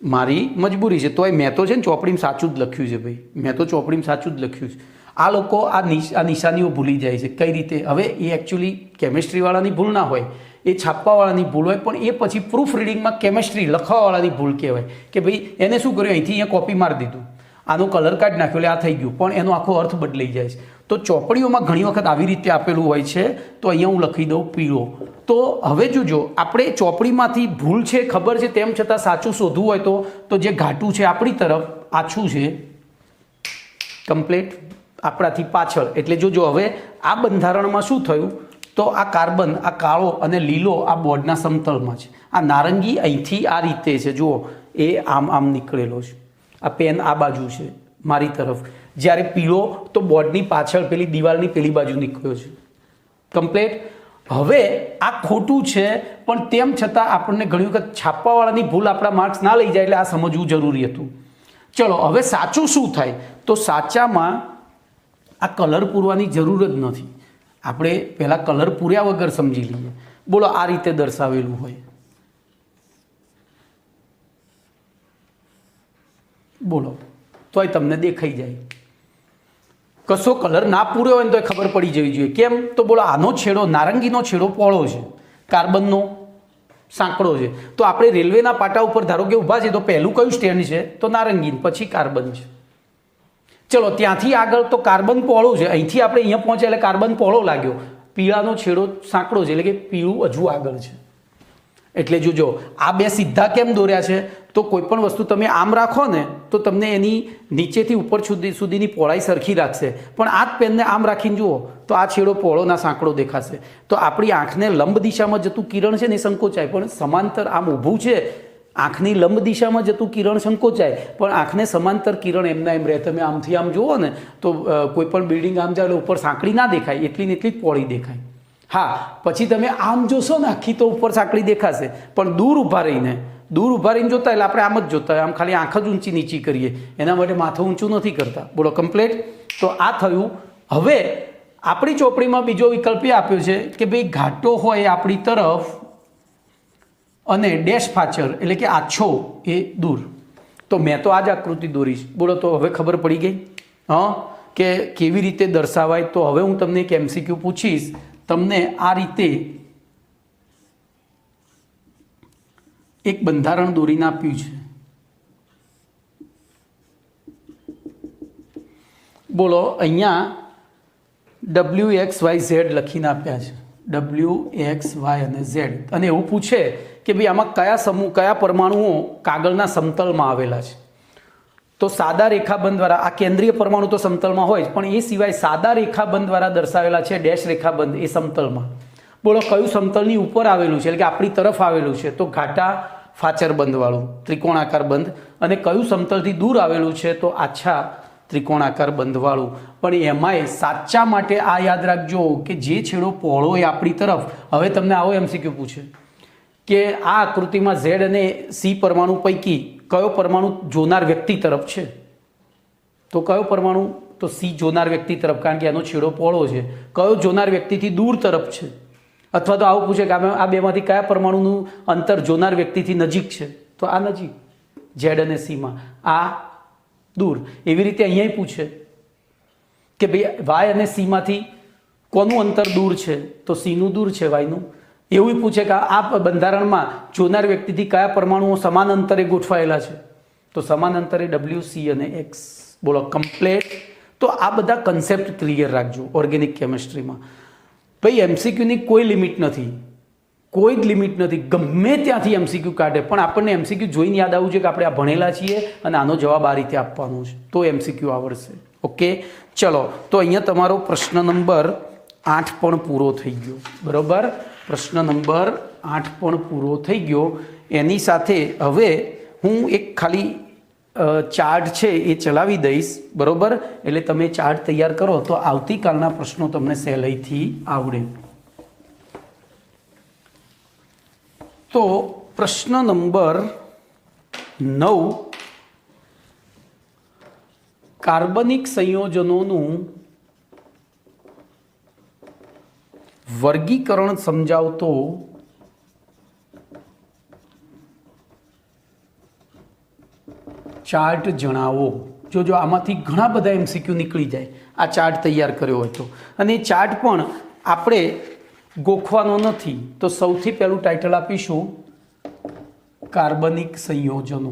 [SPEAKER 1] મારી મજબૂરી છે. તોય મેં તો છે ને ચોપડીમાં સાચું જ લખ્યું છે ભાઈ, મેં તો ચોપડીમાં સાચું જ લખ્યું છે. આ લોકો આ નિશાનીઓ ભૂલી જાય છે કઈ રીતે. હવે એ એકચ્યુઅલી કેમિસ્ટ્રીવાળાની ભૂલ ના હોય, એ છાપવાવાળાની ભૂલ હોય, પણ એ પછી પ્રૂફ રીડિંગમાં કેમિસ્ટ્રી લખવાવાળાની ભૂલ કહેવાય કે ભાઈ એને શું કર્યું, અહીંથી અહીંયા કોપી મારી દીધું, આનો કલર કાઢી નાખ્યો એટલે આ થઈ ગયું, પણ એનો આખો અર્થ બદલાઈ જાય છે. તો ચોપડીઓમાં ઘણી વખત આવી રીતે આપેલું હોય છે. તો અહીંયા હું લખી દઉં પીળો. તો હવે જોજો, આપણે ચોપડીમાંથી ભૂલ છે ખબર છે, તેમ છતાં સાચું શોધવું હોય તો જે ઘાટું છે આપણી તરફ, આછું છે કમ્પ્લીટ આપણાથી પાછળ. એટલે જોજો હવે આ બંધારણમાં શું થયું તો આ કાર્બન, આ કાળો અને લીલો આ બોર્ડના સમતલમાં છે, આ નારંગી અહીંથી આ રીતે છે, જુઓ એ આમ નીકળેલો છે, આ પેન આ બાજુ છે મારી તરફ, જ્યારે પીળો તો બોર્ડની પાછળ પેલી દિવાલની પેલી બાજુ નીકળ્યો છે કમ્પ્લીટ. હવે આ ખોટું છે પણ તેમ છતાં આપણને ઘણી વખત છાપવાવાળાની ભૂલ આપણા માર્ક્સ ના લઈ જાય એટલે આ સમજવું જરૂરી હતું. ચલો હવે સાચું શું થાય તો સાચામાં આ કલર પૂરવાની જરૂર જ નથી. આપણે પહેલાં કલર પૂર્યા વગર સમજી લઈએ. બોલો આ રીતે દર્શાવેલું હોય, બોલો, તોય તમને દેખાઈ જાય. કશો કલર ના પૂર્યો હોય ને તો ખબર પડી જવી જોઈએ. કેમ? તો બોલો, આનો છેડો નારંગીનો છેડો પહોળો છે, કાર્બનનો સાંકડો છે. તો આપણે રેલવેના પાટા ઉપર ધારો કે ઊભા છે, તો પહેલું કયું સ્ટેન્ડ છે? તો નારંગી, પછી કાર્બન છે. ચલો, ત્યાંથી આગળ તો કાર્બન પહોળું છે, અહીંથી આપણે અહીંયા પહોંચ્યા એટલે કાર્બન પહોળો લાગ્યો, પીળાનો છેડો સાંકડો છે, એટલે કે પીળું હજુ આગળ છે. એટલે જોજો, આ બે સીધા કેમ દોર્યા છે? તો કોઈ પણ વસ્તુ તમે આમ રાખો ને તો તમને એની નીચેથી ઉપર સુધીની પહોળાઈ સરખી રાખશે, પણ આ જ પેનને આમ રાખીને જુઓ તો આ છેડો પહોળોના સાંકડો દેખાશે. તો આપણી આંખને લંબ દિશામાં જતું કિરણ છે ને એ સંકોચાય, પણ સમાંતર આમ ઊભું છે, આંખની લંબ દિશામાં જતું કિરણ સંકોચાય, પણ આંખને સમાંતર કિરણ એમના એમ રહે. તમે આમથી આમ જુઓ ને તો કોઈ પણ બિલ્ડિંગ આમ જાય એટલે ઉપર સાંકડી ના દેખાય, એટલી ને એટલી જ પહોળી દેખાય. હા, પછી તમે આમ જોશો ને આખી તો ઉપર સાંકડી દેખાશે, પણ દૂર ઊભા રહીને જોતા એટલે આપણે આમ જ જોતા હોય, આમ ખાલી આંખ જ ઊંચી નીચી કરીએ, એના માટે માથું ઊંચું નથી કરતા. બોલો, કમ્પ્લીટ. તો આ થયું. હવે આપણી ચોપડીમાં બીજો વિકલ્પ એ આપ્યો છે કે ભાઈ ઘાટો હોય આપણી તરફ અને ડેશ ફાચર એટલે કે આછો એ દૂર. તો મેં તો આ જ આકૃતિ દોરીશ. બોલો, તો હવે ખબર પડી ગઈ કે કેવી રીતે દર્શાવાય. તો હવે હું તમને એક MCQ પૂછીશ. તમને આ રીતે એક બંધારણ દોરીને આપ્યું છે. બોલો, અહીંયા WXYZ લખીને આપ્યા છે, WXY અને Z, અને એવું પૂછે કે ભાઈ આમાં કયા સમૂહ, કયા પરમાણુઓ કાગળના સમતલમાં આવેલા છે. તો સાદા રેખાબંધ દ્વારા, આ કેન્દ્રીય પરમાણુ તો સમતલમાં હોય જ, પણ એ સિવાય સાદા રેખાબંધ દ્વારા દર્શાવેલા છે ડેશ રેખાબંધ એ સમતલમાં. બોલો, કયું સમતલની ઉપર આવેલું છે, એટલે કે આપણી તરફ આવેલું છે? તો ઘાટા ફાચર બંધવાળું ત્રિકોણાકાર બંધ. અને કયું સમતલથી દૂર આવેલું છે? તો આછા ત્રિકોણાકાર બંધવાળું. પણ એમાંય સાચા માટે આ યાદ રાખજો કે જે છેડો પહોળો એ આપણી તરફ. હવે તમને આવો MCQ પૂછે કે આ આકૃતિમાં Z અને C પરમાણુ પૈકી કયો પરમાણુ જોનાર વ્યક્તિ તરફ છે? તો કયો પરમાણુ? તો C જોનાર વ્યક્તિ તરફ, કારણ કે એનો છેડો પહોળો છે. કયો જોનાર વ્યક્તિથી દૂર તરફ છે? અથવા તો આવું પૂછે કે આ બેમાંથી કયા પરમાણુનું અંતર જોનાર વ્યક્તિથી નજીક છે? તો આ નજીક, Z અને C માં, આ દૂર. એવી રીતે અહીંયા પૂછે કે ભાઈ Y અને C માંથી કોનું અંતર દૂર છે? તો C નું દૂર છે, Y નું. એવું પૂછે કે આ બંધારણમાં જોનાર વ્યક્તિથી કયા પરમાણુઓ સમાન અંતરે ગોઠવાયેલા છે? તો સમાન અંતરે W, C અને X. બોલો, કમ્પ્લીટ. તો આ બધા કન્સેપ્ટ ક્લિયર રાખજો ઓર્ગેનિક કેમિસ્ટ્રીમાં. ભાઈ MCQની કોઈ લિમિટ નથી, કોઈ જ લિમિટ નથી. ગમે ત્યાંથી MCQ કાઢે, પણ આપણને MCQ જોઈને યાદ આવવું છે કે આપણે આ ભણેલા છીએ અને આનો જવાબ આ રીતે આપવાનો છે, તો MCQ આવડશે. ઓકે, ચલો. તો અહીંયા તમારો પ્રશ્ન નંબર 8 પણ પૂરો થઈ ગયો. બરાબર, પ્રશ્ન નંબર 8 પણ પૂરો થઈ ગયો. એની સાથે હવે હું એક ખાલી ચાર્ટ છે એ ચલાવી દઈશ. બરાબર, એટલે તમે ચાર્ટ તૈયાર કરો તો આવતીકાલના પ્રશ્નો તમને સહેલાઈથી આવડે. તો પ્રશ્ન નંબર 9, કાર્બનિક સંયોજનોનું વર્ગીકરણ સમજાવતો ચાર્ટ જણાવો. જો આમાંથી ઘણા બધા MCQ નીકળી જાય આ ચાર્ટ તૈયાર કર્યો હોય તો. અને એ ચાર્ટ પણ આપણે ગોખવાનો નથી. તો સૌથી પહેલું ટાઇટલ આપીશું કાર્બનિક સંયોજનો.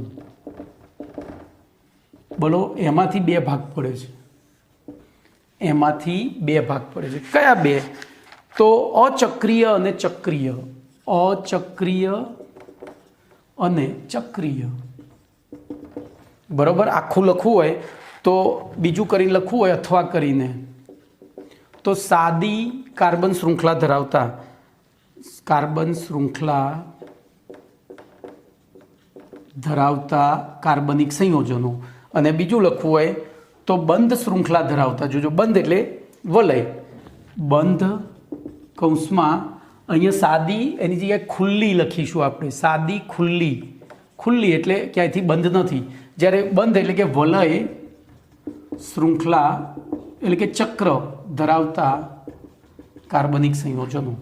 [SPEAKER 1] બોલો, એમાંથી 2 ભાગ પડે છે. એમાંથી 2 ભાગ પડે છે. કયા 2? તો અચક્રીય અને ચક્રીય. અચક્રીય અને ચક્રીય. બરાબર, આખું લખવું હોય તો બીજું કરીને લખવું હોય અથવા કરીને તો સાદી કાર્બન શૃંખલા ધરાવતા કાર્બનિક સંયોજનો, અને બીજું લખવું હોય તો બંધ શૃંખલા ધરાવતા. જોજો, બંધ એટલે વલય, બંધ કૌંસમાં અહીંયા સાદી, એની જગ્યાએ ખુલ્લી લખીશું આપણે. સાદી, ખુલ્લી. ખુલ્લી એટલે ક્યાંયથી બંધ નથી. જ્યારે બંધ એટલે કે વલય શૃંખલા એટલે કે ચક્ર ધરાવતા કાર્બનિક સંયોજનો.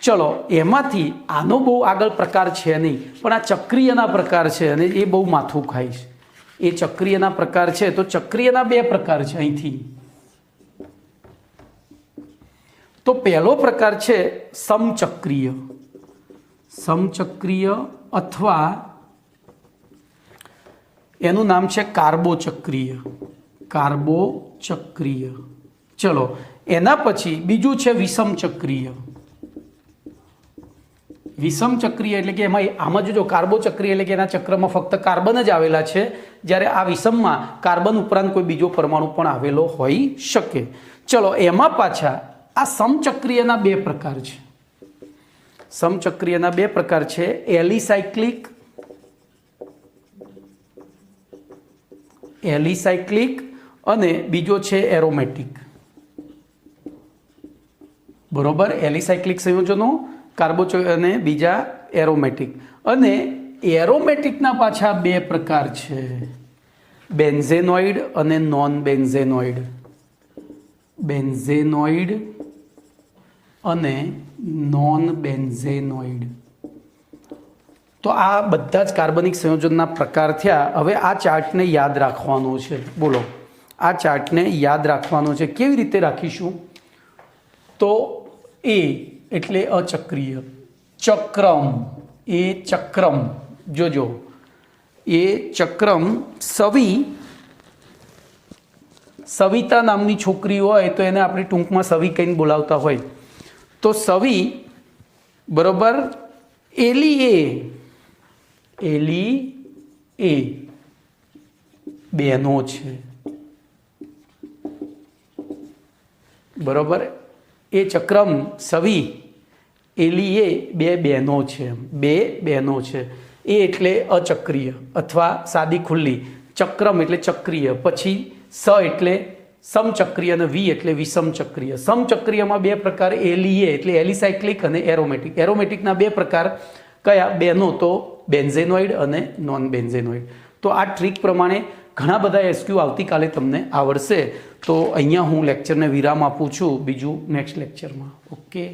[SPEAKER 1] ચલો, એમાંથી આનો બહુ આગળ પ્રકાર છે નહીં, પણ આ ચક્રીયના પ્રકાર છે અને એ બહુ માથું ખાય છે. એ ચક્રીયના પ્રકાર છે. તો ચક્રીયના બે પ્રકાર છે અહીંથી. તો પહેલો પ્રકાર છે સમચક્રીય. સમચક્રીય અથવા એનું નામ છે કાર્બોચક્રીય. કાર્બોચક્રીય. ચલો એના પછી બીજું છે વિષમચક્રીય. વિષમચક્રીય એટલે કે એમાં આમાં જો કાર્બોચક્રીય એટલે કે એના ચક્રમાં ફક્ત કાર્બન જ આવેલા છે, જ્યારે આ વિષમમાં કાર્બન ઉપરાંત કોઈ બીજો પરમાણુ પણ આવેલો હોઈ શકે. ચલો એમાં પાછા આ સમચક્રીયના બે પ્રકાર છે. સમચક્રીયના બે પ્રકાર છે, એલિસાયક્લિક અને બીજો છે એરોમેટિક. બરોબર, એલિસાયક્લિક સંયોજનો અને બીજા એરોમેટિક. અને એરોમેટિકના પાછા બે પ્રકાર છે, બેન્ઝેનોઇડ અને નોન બેન્ઝેનોઇડ. બેન્ઝેનોઇડ અને નોન બેન્ઝેનોઇડ. તો આ બધા જ કાર્બનિક સંયોજનના પ્રકાર થયા. હવે આ ચાર્ટને યાદ રાખવાનો છે. બોલો, આ ચાર્ટને યાદ રાખવાનો છે. કેવી રીતે રાખીશું? તો એ એટલે અચક્રીય, ચક્રમ એ ચક્રમ, જોજો એ ચક્રમ. સવિતા નામની છોકરી હોય તો એને આપણે ટૂંકમાં સવી કહીને બોલાવતા હોય. તો સવી બરોબર. એલી એ બહેનો છે. બરોબર, એ ચક્રમ સવી એલી એ બે બહેનો છે. બે બહેનો છે. એ એટલે અચક્રીય અથવા સાદી ખુલ્લી, ચક્રમ એટલે ચક્રીય, પછી સ એટલે સમચક્રીય અને વી એટલે વિષમચક્રીય. સમચક્રીયમાં બે પ્રકાર, એલીએ એટલે એલિસાયક્લિક અને એરોમેટિક. એરોમેટિકના બે પ્રકાર કયા? બેનો તો બેન્ઝેનોઇડ અને નોન બેન્ઝેનોઇડ. તો આ ટ્રીક પ્રમાણે ઘણા બધા એસક્યુ આવતીકાલે તમને આવડશે. તો અહીંયા હું લેક્ચરને વિરામ આપું છું, બીજું નેક્સ્ટ લેક્ચરમાં. ઓકે.